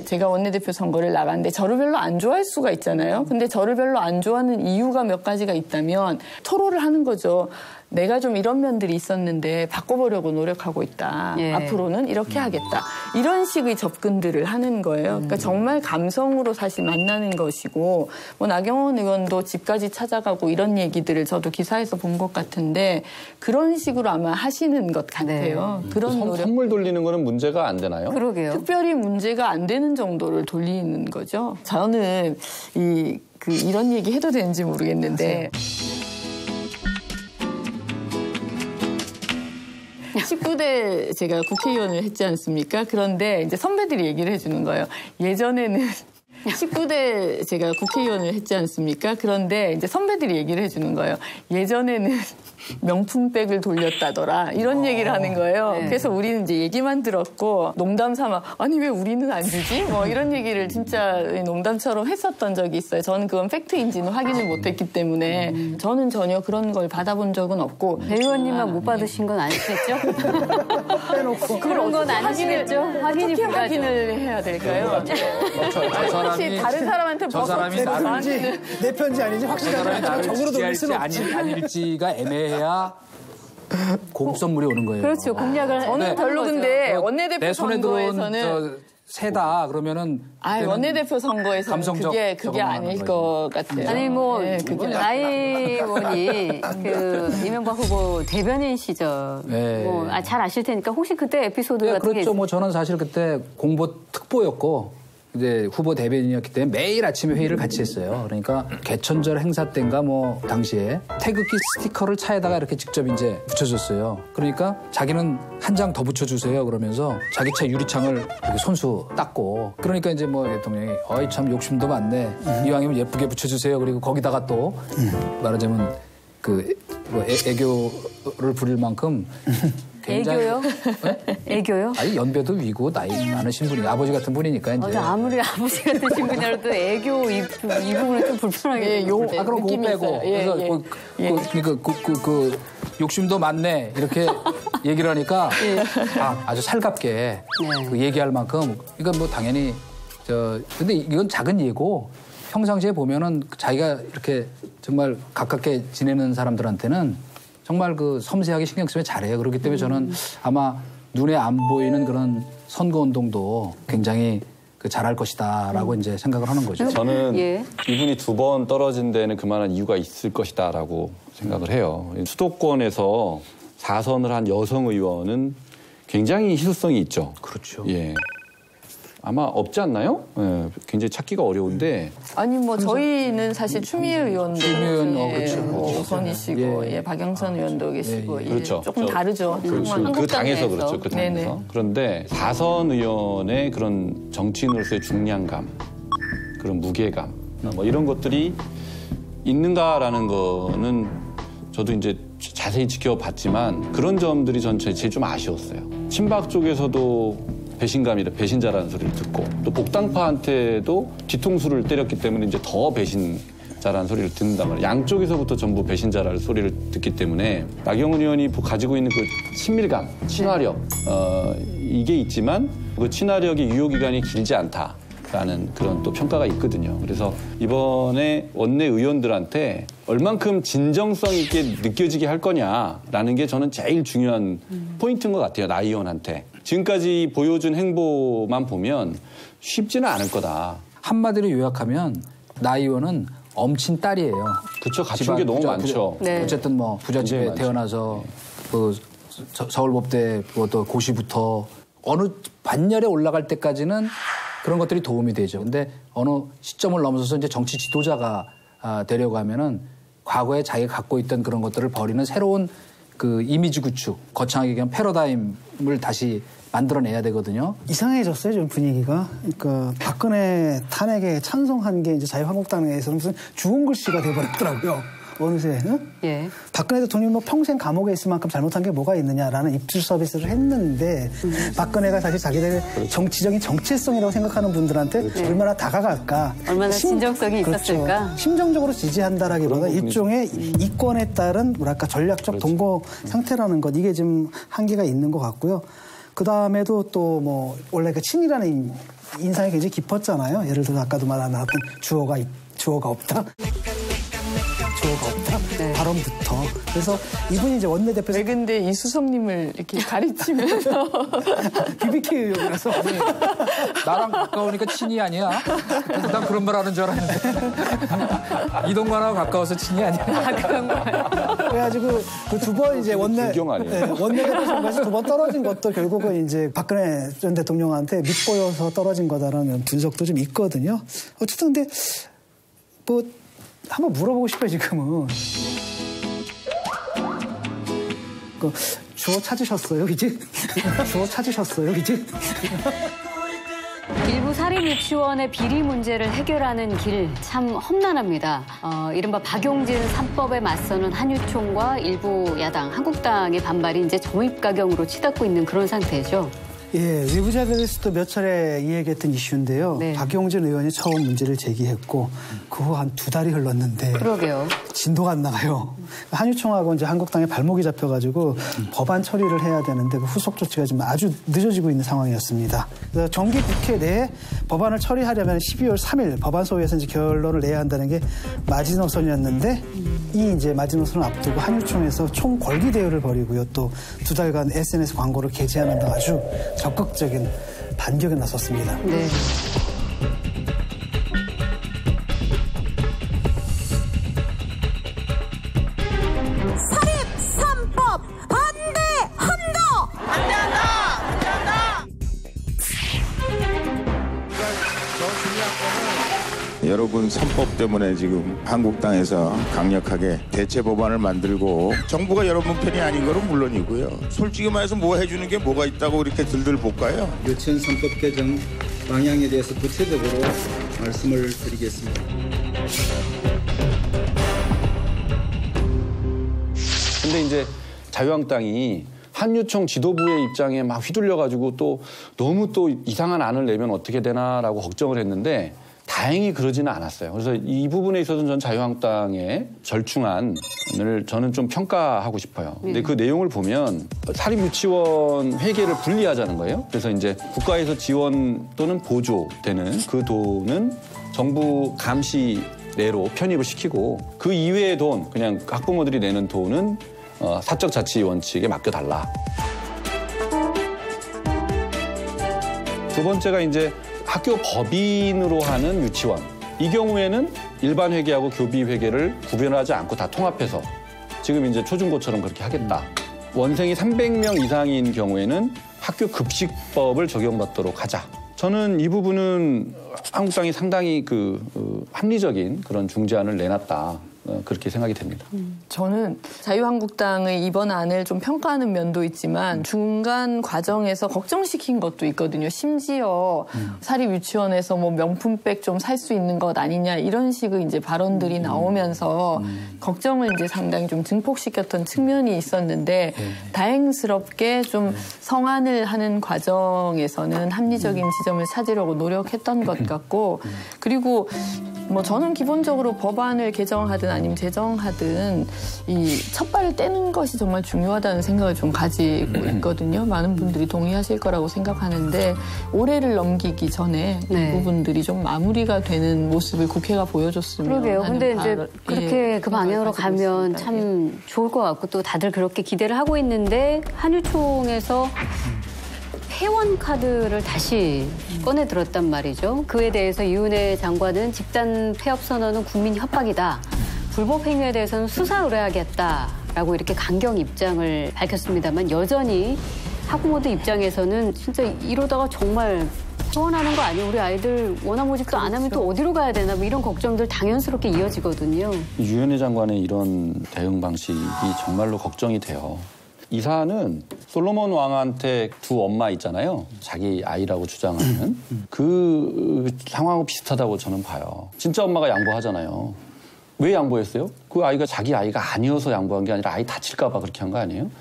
제가 원내대표 선거를 나갔는데 저를 별로 안 좋아할 수가 있잖아요. 근데 저를 별로 안 좋아하는 이유가 몇 가지가 있다면 토로를 하는 거죠. 내가 좀 이런 면들이 있었는데 바꿔보려고 노력하고 있다. 앞으로는 이렇게 하겠다. 이런 식의 접근들을 하는 거예요. 그러니까 정말 감성으로 사실 만나는 것이고 뭐 나경원 의원도 집까지 찾아가고 이런 얘기들을 저도 기사에서 본 것 같은데 그런 식으로 아마 하시는 것 같아요. 그런 노력. 선물 돌리는 거는 문제가 안 되나요? 그러게요. 특별히 문제가 안 되는 정도를 돌리는 거죠. 저는 이런 얘기 해도 되는지 모르겠는데 19대 제가 국회의원을 했지 않습니까? 그런데 이제 선배들이 얘기를 해주는 거예요. 예전에는 19대 제가 국회의원을 했지 않습니까? 그런데 이제 선배들이 얘기를 해주는 거예요. 예전에는 명품백을 돌렸다더라. 이런 얘기를 하는 거예요. 그래서 우리는 이제 얘기만 들었고 농담 삼아 아니 왜 우리는 안 주지? 뭐 이런 얘기를 진짜 농담처럼 했었던 적이 있어요. 저는 그건 팩트인지는 확인을 못했기 때문에 저는 전혀 그런 걸 받아본 적은 없고 배 의원님만 못 받으신 건 아니겠죠? 빼놓고 그런 건 아니시겠죠? 확인이 어떻게 불가죠. 확인을 해야 될까요? 혹시 다른 사람한테 저 사람이 내 나를 편지 내 편지 아니지 확실하게 적으로 돌릴 수는 없지. 아닐지가 애매해야 고급 선물이 오는 거예요. 그렇죠. 공약을 저는 별로 근데 원내대표 내 손에 들어온 선거에서는 새다 그러면은 원내대표 선거에서는 감성적 그게 아닐 것 같아요. 아니 뭐 그게 나이 의원이 이명박 후보 대변인 시절 뭐 잘 아실 테니까 혹시 그때 에피소드 같은 게 그렇죠. 뭐 저는 사실 그때 공보 특보였고 이제 후보 대변인이었기 때문에 매일 아침에 회의를 같이 했어요. 그러니까 개천절 행사 때인가 뭐 당시에 태극기 스티커를 차에다가 이렇게 직접 이제 붙여줬어요. 그러니까 자기는 한 장 더 붙여주세요. 그러면서 자기 차 유리창을 이렇게 손수 닦고 그러니까 이제 뭐 대통령이 어이 참 욕심도 많네. 이왕이면 예쁘게 붙여주세요. 그리고 거기다가 또 말하자면 뭐 애교를 부릴 만큼 애교요? 네? 애교요? 아니 연배도 위고 나이 많으신 분이 아버지 같은 분이니까 이제. 아무리 아버지 같으신 분이라도 애교 이 부분은 좀 불편하게. 그럼 그거 빼고 그래서 그 욕심도 많네 이렇게 얘기를 하니까 아주 살갑게 그 얘기할 만큼 그러니까 뭐 당연히 근데 이건 작은 예고 평상시에 보면은 자기가 이렇게 정말 가깝게 지내는 사람들한테는 정말 그 섬세하게 신경 쓰면 잘해요. 그렇기 때문에 저는 아마 눈에 안 보이는 그런 선거운동도 굉장히 잘할 것이다라고 이제 생각을 하는 거죠. 저는 이분이 2번 떨어진 데는 그만한 이유가 있을 것이다라고 생각을 해요. 수도권에서 4선을 한 여성 의원은 굉장히 희소성이 있죠. 그렇죠. 예. 아마 없지 않나요? 예, 굉장히 찾기가 어려운데. 아니 뭐 저희는 사실 추미애 의원도 그렇죠. 우선이시고 박영선 의원도 계시고 그렇죠. 조금 다르죠. 그 당에서 그렇죠. 그 당에서. 네네. 그런데 4선 의원의 그런 정치인으로서의 중량감, 그런 무게감, 뭐 이런 것들이 있는가라는 거는 저도 이제 자세히 지켜봤지만 그런 점들이 전 제일 좀 아쉬웠어요. 친박 쪽에서도 배신자라는 소리를 듣고 또 복당파한테도 뒤통수를 때렸기 때문에 이제 더 배신자라는 소리를 듣는단 말이에요. 양쪽에서부터 전부 배신자라는 소리를 듣기 때문에 나경원 의원이 가지고 있는 그 친밀감, 친화력 이게 있지만 그 친화력의 유효기간이 길지 않다라는 그런 또 평가가 있거든요. 그래서 이번에 원내 의원들한테 얼만큼 진정성 있게 느껴지게 할 거냐라는 게 저는 제일 중요한 포인트인 것 같아요. 나 의원한테. 지금까지 보여준 행보만 보면 쉽지는 않을 거다. 한마디로 요약하면 나 의원은 엄친 딸이에요. 그렇죠. 갖춘 게 너무 많죠. 네. 어쨌든 뭐 부잣집에 태어나서 그 서울법대 또 고시부터 어느 반열에 올라갈 때까지는 그런 것들이 도움이 되죠. 근데 어느 시점을 넘어서서 이제 정치 지도자가 되려고 하면은 과거에 자기가 갖고 있던 그런 것들을 버리는 새로운 그 이미지 구축, 거창하게 얘기하면 패러다임을 다시 만들어내야 되거든요. 이상해졌어요, 좀 분위기가. 그러니까 박근혜 탄핵에 찬성한 게 이제 자유한국당 내에서는 무슨 주홍 글씨가 돼버렸더라고요. 어느새. 응? 예. 박근혜 대통령이 뭐 평생 감옥에 있을 만큼 잘못한 게 뭐가 있느냐라는 입질 서비스를 했는데 박근혜가 사실 자기들의 정치적인 정체성이라고 생각하는 분들한테 얼마나 다가갈까. 얼마나 진정성이 있었을까. 그렇죠. 심정적으로 지지한다라기보다 일종의 이권에 따른 뭐랄까 전략적 동거 상태라는 것. 이게 좀 한계가 있는 것 같고요. 그 다음에도 또 뭐 원래 그 친이라는 인상이 굉장히 깊었잖아요. 예를 들어 아까도 말한 주어가 없다. 주어가 없다. 네. 발언부터. 그래서 이분이 이제 원내대표. 왜 근데 이수성님을 이렇게 가르치면서 BBK 의원이라서 나랑 가까우니까 친이 아니야? 난 그런 말 하는 줄 알았는데 이동관하고 가까워서 친이 아니야? 그런 거예요. 그래가지고 그 2번 이제 원내대표 선거에서 2번 떨어진 것도 결국은 이제 박근혜 전 대통령한테 밉보여서 떨어진 거다라는 분석도 좀 있거든요. 어쨌든 근데 뭐 한번 물어보고 싶어요, 지금은. 주어 찾으셨어요, 이제? 주어 찾으셨어요, 이제? 일부 사립 유치원의 비리 문제를 해결하는 길 참 험난합니다. 이른바 박용진 3법에 맞서는 한유총과 일부 야당, 한국당의 반발이 이제 점입가경으로 치닫고 있는 그런 상태죠. 예, 외부자들에서도 몇 차례 이야기했던 이슈인데요. 네. 박용진 의원이 처음 문제를 제기했고 그 후 한 2달이 흘렀는데 그러게요. 진도가 안 나가요. 한유총하고 이제 한국당에 발목이 잡혀가지고 법안 처리를 해야 되는데 그 후속 조치가 지금 아주 늦어지고 있는 상황이었습니다. 그래서 정기 국회 내에 법안을 처리하려면 12월 3일 법안 소위에서 이제 결론을 내야 한다는 게 마지노선이었는데 이 이제 마지노선을 앞두고 한유총에서 총궐기 대회를 벌이고요. 또 2달간 SNS 광고를 게재하는 등 아주 적극적인 반격에 나섰습니다. 네. 사립 3법 반대한다! 반대한다! 여러분 3법 때문에 지금 한국당에서 강력하게 대체 법안을 만들고 정부가 여러분 편이 아닌 거는 물론이고요. 솔직히 말해서 뭐 해주는 게 뭐가 있다고 이렇게 들들 볼까요? 유치원 3법 개정 방향에 대해서 구체적으로 말씀을 드리겠습니다. 근데 이제 자유한국당이 한유총 지도부의 입장에 막 휘둘려가지고 또 너무 또 이상한 안을 내면 어떻게 되나라고 걱정을 했는데 다행히 그러지는 않았어요. 그래서 이 부분에 있어서는 전 자유한국당의 절충안을 저는 좀 평가하고 싶어요. 근데 그 내용을 보면 사립유치원 회계를 분리하자는 거예요. 그래서 이제 국가에서 지원 또는 보조되는 그 돈은 정부 감시 내로 편입을 시키고 그 이외의 돈, 그냥 학부모들이 내는 돈은 사적 자치 원칙에 맡겨달라. 두 번째가 이제 학교 법인으로 하는 유치원. 이 경우에는 일반 회계하고 교비 회계를 구별하지 않고 다 통합해서 지금 이제 초중고처럼 그렇게 하겠다. 원생이 300명 이상인 경우에는 학교 급식법을 적용받도록 하자. 저는 이 부분은 한국당이 상당히 합리적인 그런 중재안을 내놨다. 그렇게 생각이 됩니다. 저는 자유한국당의 이번 안을 좀 평가하는 면도 있지만 중간 과정에서 걱정시킨 것도 있거든요. 심지어 사립유치원에서 뭐 명품백 좀 살 수 있는 것 아니냐 이런 식의 이제 발언들이 나오면서 걱정을 이제 상당히 좀 증폭시켰던 측면이 있었는데 다행스럽게 좀 성안을 하는 과정에서는 합리적인 지점을 찾으려고 노력했던 것 같고 그리고 뭐 저는 기본적으로 법안을 개정하든 아니면 제정하든 이 첫발을 떼는 것이 정말 중요하다는 생각을 좀 가지고 있거든요. 많은 분들이 동의하실 거라고 생각하는데 올해를 넘기기 전에 이 부분들이 좀 마무리가 되는 모습을 국회가 보여줬으면 그러게요. 근데 이제 그렇게 예, 그 방향으로 가면 있습니다. 참 좋을 것 같고 또 다들 그렇게 기대를 하고 있는데 한유총에서 회원 카드를 다시 꺼내 들었단 말이죠. 그에 대해서 이은혜 장관은 집단 폐업 선언은 국민 협박이다. 불법 행위에 대해서는 수사 의뢰하겠다라고 이렇게 강경 입장을 밝혔습니다만 여전히 학부모들 입장에서는 진짜 이러다가 정말 소원하는 거 아니에요? 우리 아이들 원화 모집도 안 하면 또 어디로 가야 되나 뭐 이런 걱정들 당연스럽게 이어지거든요. 유은혜 장관의 이런 대응 방식이 정말로 걱정이 돼요. 이 사안은 솔로몬 왕한테 두 엄마 있잖아요. 자기 아이라고 주장하는 그 상황하고 비슷하다고 저는 봐요. 진짜 엄마가 양보하잖아요. 왜 양보했어요? 그 아이가 자기 아이가 아니어서 양보한 게 아니라 아이 다칠까 봐 그렇게 한 거 아니에요?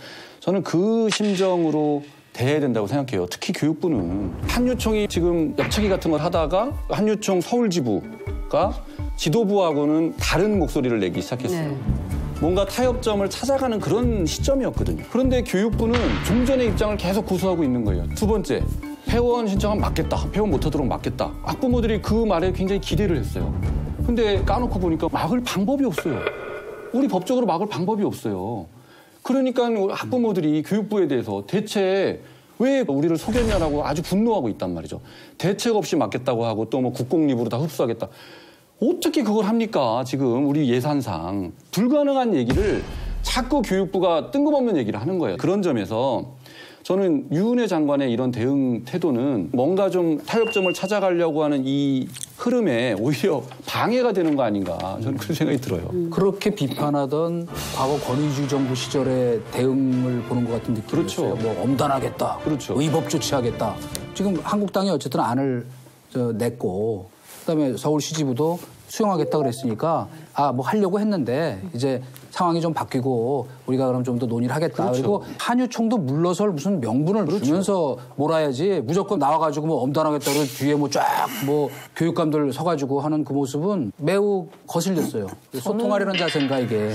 저는 그 심정으로 대해야 된다고 생각해요. 특히 교육부는 한유총이 지금 옆차기 같은 걸 하다가 한유총 서울지부가 지도부하고는 다른 목소리를 내기 시작했어요. 뭔가 타협점을 찾아가는 그런 시점이었거든요. 그런데 교육부는 종전의 입장을 계속 고수하고 있는 거예요. 두 번째, 회원 신청하면 맞겠다. 회원 못하도록 맞겠다. 학부모들이 그 말에 굉장히 기대를 했어요. 근데 까놓고 보니까 막을 방법이 없어요. 우리 법적으로 막을 방법이 없어요. 그러니까 학부모들이 교육부에 대해서 대체 왜 우리를 속였냐라고 아주 분노하고 있단 말이죠. 대책 없이 맞겠다고 하고 또 뭐 국공립으로 다 흡수하겠다. 어떻게 그걸 합니까? 지금 우리 예산상 불가능한 얘기를 자꾸 교육부가 뜬금없는 얘기를 하는 거예요. 그런 점에서 저는 유은혜 장관의 이런 대응 태도는 뭔가 좀 타협점을 찾아가려고 하는 이 흐름에 오히려 방해가 되는 거 아닌가 저는 그런 생각이 들어요. 그렇게 비판하던 과거 권위주의 정부 시절의 대응을 보는 것 같은 느낌이 그렇죠. 있어요. 뭐 엄단하겠다. 그렇죠. 의법 조치하겠다. 지금 한국당이 어쨌든 안을 냈고 그다음에 서울시지부도 수용하겠다 그랬으니까 뭐 하려고 했는데 이제 상황이 좀 바뀌고 우리가 그럼 좀 더 논의를 하겠다. 그렇죠. 그리고 한유총도 물러설 무슨 명분을 주면서 몰아야지 무조건 나와가지고 뭐 엄단하겠다고 뒤에 뭐 쫙 뭐 교육감들 서가지고 하는 그 모습은 매우 거슬렸어요. 소통하려는 자세인가 이게.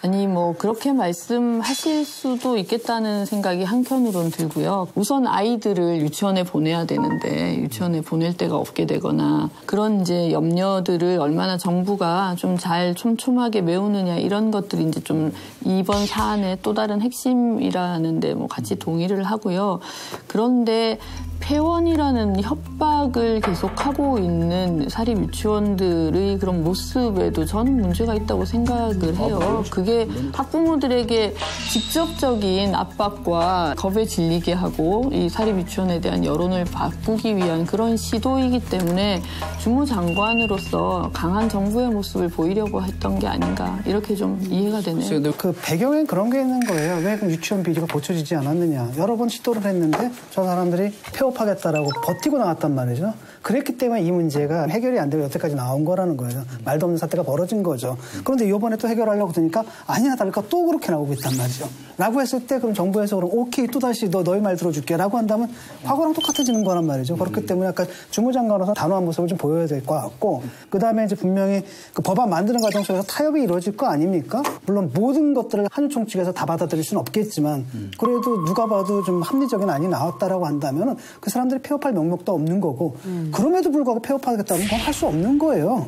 아니 뭐 그렇게 말씀하실 수도 있겠다는 생각이 한켠으론 들고요. 우선 아이들을 유치원에 보내야 되는데 유치원에 보낼 데가 없게 되거나 그런 이제 염려들을 얼마나 정부가 좀 잘 촘촘하게 메우느냐 이런 것들이 이제 좀 이번 사안의 또 다른 핵심이라는데 뭐 같이 동의를 하고요. 그런데 폐원이라는 협박을 계속하고 있는 사립 유치원들의 그런 모습에도 저는 문제가 있다고 생각을 해요. 그게 학부모들에게 직접적인 압박과 겁에 질리게 하고 이 사립 유치원에 대한 여론을 바꾸기 위한 그런 시도이기 때문에 주무장관으로서 강한 정부의 모습을 보이려고 했던 게 아닌가 이렇게 좀 이해가 되네요. 그 배경엔 그런 게 있는 거예요. 왜 그럼 유치원 비리가 고쳐지지 않았느냐. 여러 번 시도를 했는데 저 사람들이 폐업 폐업하겠다라고 버티고 나왔단 말이죠. 그랬기 때문에 이 문제가 해결이 안 되고 여태까지 나온 거라는 거예요. 말도 없는 사태가 벌어진 거죠. 그런데 이번에 또 해결하려고 드니까 아니나 다를까 또 그렇게 나오고 있단 말이죠. 라고 했을 때 그럼 정부에서 그럼 오케이 또다시 너희 말 들어줄게 라고 한다면 과거랑 똑같아지는 거란 말이죠. 그렇기 때문에 약간 주무장관으로서 단호한 모습을 좀 보여야 될 것 같고 그다음에 이제 분명히 그 법안 만드는 과정 속에서 타협이 이루어질 거 아닙니까? 물론 모든 것들을 한유총 측에서 다 받아들일 수는 없겠지만 그래도 누가 봐도 좀 합리적인 안이 나왔다라고 한다면 그 사람들이 폐업할 명목도 없는 거고 그럼에도 불구하고 폐업하겠다는 건 할 수 없는 거예요.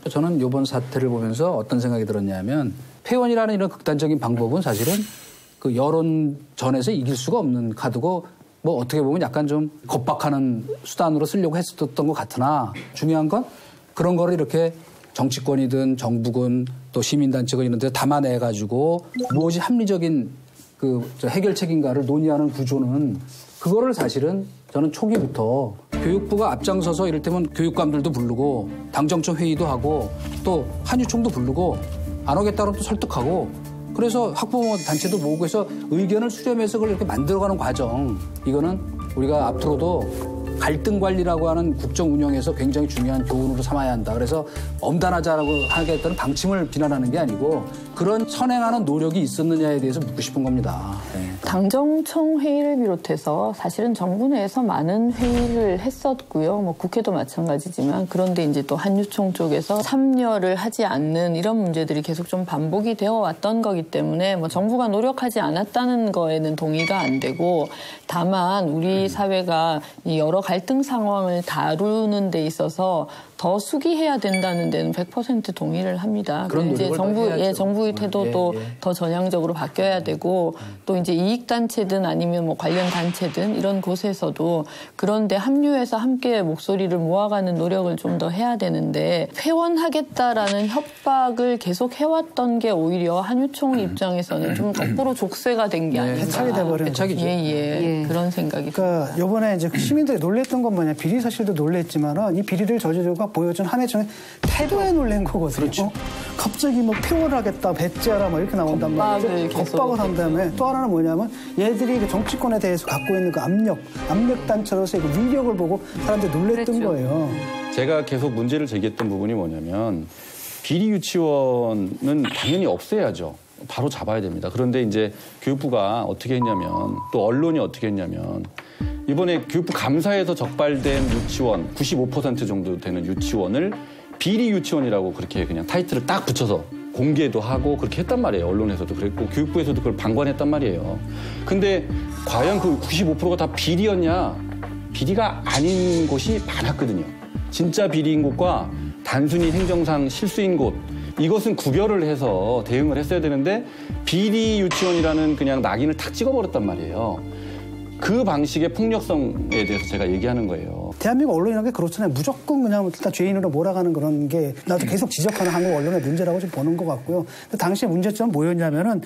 저는 이번 사태를 보면서 어떤 생각이 들었냐면 폐원이라는 이런 극단적인 방법은 사실은 그 여론전에서 이길 수가 없는 카드고 뭐 어떻게 보면 약간 좀 겁박하는 수단으로 쓰려고 했었던 것 같으나 중요한 건 그런 거를 이렇게 정치권이든 정부군 또 시민단체건 이런 데 담아내가지고 무엇이 합리적인 그 해결책인가를 논의하는 구조는 그거를 사실은 저는 초기부터 교육부가 앞장서서 이를테면 교육감들도 부르고 당정청 회의도 하고 또 한유총도 부르고 안 오겠다고 또 설득하고 그래서 학부모 단체도 모으고 해서 의견을 수렴해서 그걸 이렇게 만들어가는 과정 이거는 우리가 앞으로도 갈등 관리라고 하는 국정 운영에서 굉장히 중요한 교훈으로 삼아야 한다. 그래서 엄단하자라고 하겠다는 방침을 비난하는 게 아니고 그런 선행하는 노력이 있었느냐에 대해서 묻고 싶은 겁니다. 네. 당정청 회의를 비롯해서 사실은 정부 내에서 많은 회의를 했었고요. 뭐 국회도 마찬가지지만 그런데 이제 또 한유총 쪽에서 참여를 하지 않는 이런 문제들이 계속 좀 반복이 되어 왔던 거기 때문에 뭐 정부가 노력하지 않았다는 거에는 동의가 안 되고 다만 우리 사회가 이 여러 갈등 상황을 다루는 데 있어서 더 수기해야 된다는 데는 100% 동의를 합니다. 그런 이제 정부의 태도도 더 전향적으로 바뀌어야 되고 또 이제 이익 단체든 아니면 뭐 관련 단체든 이런 곳에서도 그런데 합류해서 함께 목소리를 모아가는 노력을 좀 더 해야 되는데 폐원하겠다라는 협박을 계속 해왔던 게 오히려 한유총 입장에서는 좀 거꾸로 족쇄가 된 게 아닌가. 해착이 돼버린 해착이죠. 예. 그런 생각이 그러니까 듭니다. 이번에 이제 시민들이 놀랬던 건 뭐냐 비리 사실도 놀랬지만은 이 비리를 저지르고 보여준 한해총의 태도에 놀란 거거든요. 그렇죠. 갑자기 뭐 폐원하겠다, 배째하라 뭐 이렇게 나온단 말이죠. 겁박을 한 다음에 또 하나는 뭐냐면 얘들이 그 정치권에 대해서 갖고 있는 그 압력 단체로서의 그 위력을 보고 사람들이 놀랬던 그렇죠. 거예요. 제가 계속 문제를 제기했던 부분이 뭐냐면 비리 유치원은 당연히 없애야죠. 바로 잡아야 됩니다. 그런데 이제 교육부가 어떻게 했냐면 또 언론이 어떻게 했냐면 이번에 교육부 감사에서 적발된 유치원 95% 정도 되는 유치원을 비리 유치원이라고 그렇게 그냥 타이틀을 딱 붙여서 공개도 하고 그렇게 했단 말이에요. 언론에서도 그랬고 교육부에서도 그걸 방관했단 말이에요. 근데 과연 그 95%가 다 비리였냐? 비리가 아닌 곳이 많았거든요. 진짜 비리인 곳과 단순히 행정상 실수인 곳 이것은 구별을 해서 대응을 했어야 되는데 비리 유치원이라는 그냥 낙인을 탁 찍어버렸단 말이에요. 그 방식의 폭력성에 대해서 제가 얘기하는 거예요. 대한민국 언론이라는 게 그렇잖아요. 무조건 그냥 일단 죄인으로 몰아가는 그런 게 나도 계속 지적하는 한국 언론의 문제라고 좀 보는 것 같고요. 근데 당시의 문제점은 뭐였냐면은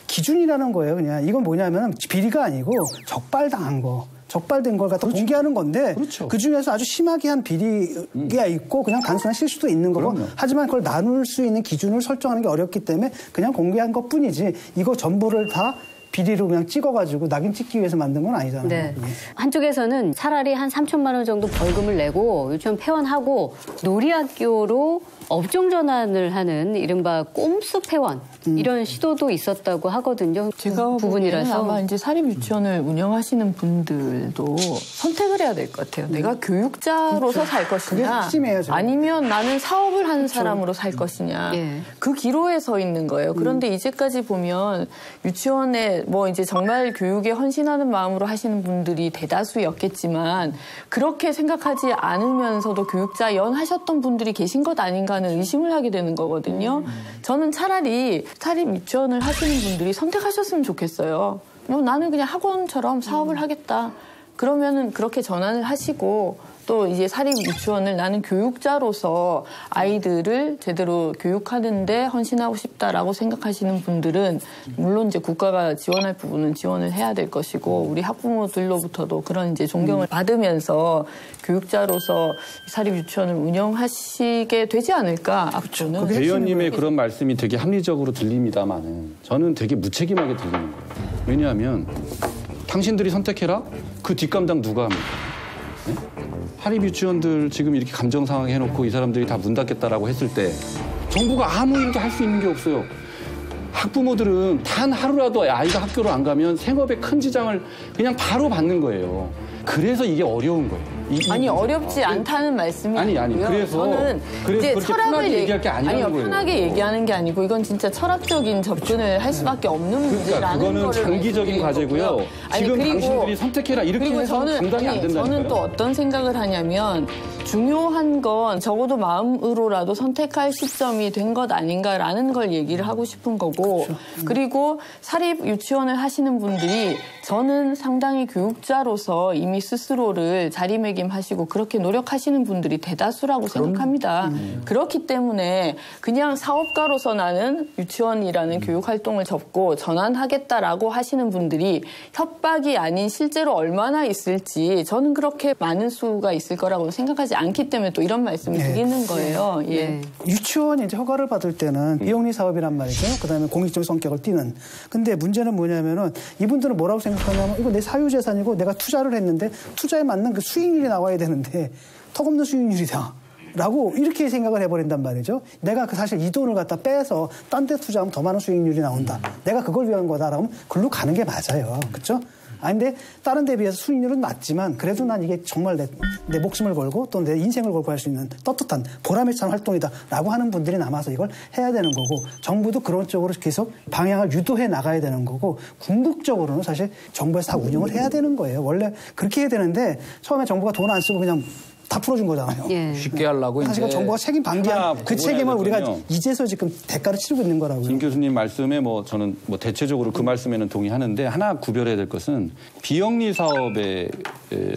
기준이라는 거예요. 그냥 이건 뭐냐면은 비리가 아니고 적발당한 거. 적발된 걸 갖다 공개하는 건데 그렇죠. 그중에서 아주 심하게 한 비리가 있고 그냥 단순한 실수도 있는 거고 그럼요. 하지만 그걸 나눌 수 있는 기준을 설정하는 게 어렵기 때문에 그냥 공개한 것뿐이지 이거 전부를 다 비리로 그냥 찍어가지고 낙인 찍기 위해서 만든 건 아니잖아요. 네. 한쪽에서는 차라리 한 3천만 원 정도 벌금을 내고 유치원 폐원하고 놀이학교로 업종 전환을 하는 이른바 꼼수 폐원 이런 시도도 있었다고 하거든요. 제가 부분이라서 아마 이제 사립 유치원을 운영하시는 분들도 선택을 해야 될 것 같아요. 내가 교육자로서 살 것이냐, 그게 핵심이에요, 지금. 아니면 나는 사업을 하는 사람으로 살 것이냐. 예. 그 기로에 서 있는 거예요. 그런데 이제까지 보면 유치원에 뭐 이제 정말 교육에 헌신하는 마음으로 하시는 분들이 대다수였겠지만 그렇게 생각하지 않으면서도 교육자 연하셨던 분들이 계신 것 아닌가 하는 의심을 하게 되는 거거든요. 저는 차라리 사립 유치원을 하시는 분들이 선택하셨으면 좋겠어요. 나는 그냥 학원처럼 사업을 하겠다. 그러면은 그렇게 전환을 하시고 또 이제 사립 유치원을 나는 교육자로서 아이들을 제대로 교육하는데 헌신하고 싶다라고 생각하시는 분들은 물론 이제 국가가 지원할 부분은 지원을 해야 될 것이고 우리 학부모들로부터도 그런 이제 존경을 받으면서 교육자로서 사립 유치원을 운영하시게 되지 않을까 앞으로는. 배 의원님의 그런 말씀이 되게 합리적으로 들립니다만은 저는 되게 무책임하게 들리는 거예요. 왜냐하면 당신들이 선택해라? 그 뒷감당 누가 합니까? 네? 사립 유치원들 지금 이렇게 감정 상하게 해놓고 이 사람들이 다 문 닫겠다라고 했을 때 정부가 아무 일도 할 수 있는 게 없어요. 학부모들은 단 하루라도 아이가 학교를 안 가면 생업에 큰 지장을 그냥 바로 받는 거예요. 그래서 이게 어려운 거예요. 아니 어렵지 않다는 말씀이 아니 그래서 저는 이제 그렇게 편하게 얘기할 게 아니라는 아니요, 거예요. 편하게 얘기하는 게 아니고 이건 진짜 철학적인 접근을 할 수밖에 없는 문제라는 그거는 거를 장기적인 과제고요. 지금 당신들이 선택해라 이렇게 해서 감당이 안 된다니까요. 저는 또 어떤 생각을 하냐면 중요한 건 적어도 마음으로라도 선택할 시점이 된 것 아닌가라는 걸 얘기를 하고 싶은 거고 그렇죠. 그리고 사립 유치원을 하시는 분들이 저는 상당히 교육자로서 이미 스스로를 자리매김하시고 그렇게 노력하시는 분들이 대다수라고 생각합니다. 그렇기 때문에 그냥 사업가로서 나는 유치원이라는 교육활동을 접고 전환하겠다라고 하시는 분들이 협박이 아닌 실제로 얼마나 있을지 저는 그렇게 많은 수가 있을 거라고 생각하지 않기 때문에 또 이런 말씀을 드리는 거예요. 예. 유치원이 이제 허가를 받을 때는 비영리 사업이란 말이죠. 그다음에 공익적 성격을 띠는. 근데 문제는 뭐냐면은 이분들은 뭐라고 생각하냐면 이거 내 사유재산이고 내가 투자를 했는데 투자에 맞는 그 수익률이 나와야 되는데 턱없는 수익률이다. 라고 이렇게 생각을 해버린단 말이죠. 내가 사실 이 돈을 갖다 빼서 딴 데 투자하면 더 많은 수익률이 나온다. 내가 그걸 위한 거다라고 하면 글로 가는 게 맞아요. 그렇죠? 아니 근데 다른 데 비해서 수익률은 낮지만 그래도 난 이게 정말 내 목숨을 걸고 또 내 인생을 걸고 할 수 있는 떳떳한 보람에 찬 활동이다라고 하는 분들이 남아서 이걸 해야 되는 거고 정부도 그런 쪽으로 계속 방향을 유도해 나가야 되는 거고 궁극적으로는 사실 정부에서 다 운영을 해야 되는 거예요. 원래 그렇게 해야 되는데 처음에 정부가 돈 안 쓰고 그냥 다 풀어준 거잖아요. 예. 쉽게 하려고 사실 이제 정부가 책임 방기한 그 책임을 우리가 이제서 지금 대가를 치르고 있는 거라고요. 진 교수님 말씀에 저는 대체적으로 그 말씀에는 동의하는데 하나 구별해야 될 것은 비영리 사업의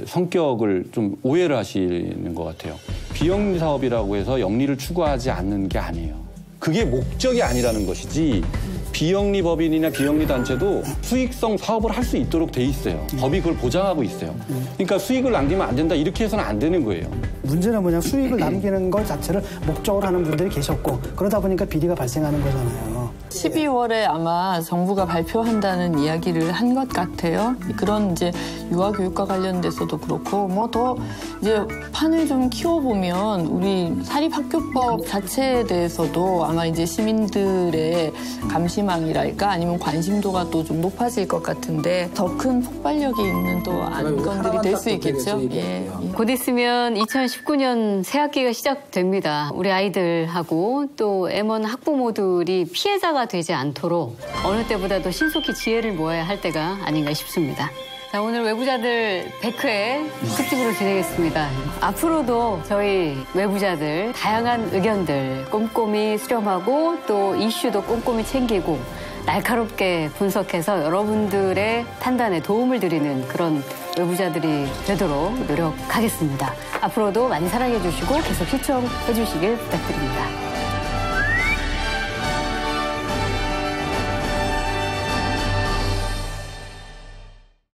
성격을 좀 오해를 하시는 것 같아요. 비영리 사업이라고 해서 영리를 추구하지 않는 게 아니에요. 그게 목적이 아니라는 것이지 비영리 법인이나 비영리 단체도 수익성 사업을 할 수 있도록 돼 있어요. 법이 그걸 보장하고 있어요. 그러니까 수익을 남기면 안 된다 이렇게 해서는 안 되는 거예요. 문제는 뭐냐 수익을 남기는 것 자체를 목적으로 하는 분들이 계셨고 그러다 보니까 비리가 발생하는 거잖아요. 12월에 아마 정부가 발표한다는 이야기를 한 것 같아요. 그런 이제 유아교육과 관련돼서도 그렇고 더 이제 판을 좀 키워보면 우리 사립학교법 자체에 대해서도 아마 이제 시민들의 감시망이랄까 아니면 관심도가 또 좀 높아질 것 같은데 더 큰 폭발력이 있는 또 안건들이 될 수 있겠죠. 예. 곧 있으면 2019년 새학기가 시작됩니다. 우리 아이들하고 또 M1 학부모들이 피해자가 되지 않도록 어느 때보다도 신속히 지혜를 모아야 할 때가 아닌가 싶습니다. 자, 오늘 외부자들 100회 특집으로 진행했습니다. 앞으로도 저희 외부자들 다양한 의견들 꼼꼼히 수렴하고 또 이슈도 꼼꼼히 챙기고 날카롭게 분석해서 여러분들의 판단에 도움을 드리는 그런 외부자들이 되도록 노력하겠습니다. 앞으로도 많이 사랑해 주시고 계속 시청해 주시길 부탁드립니다.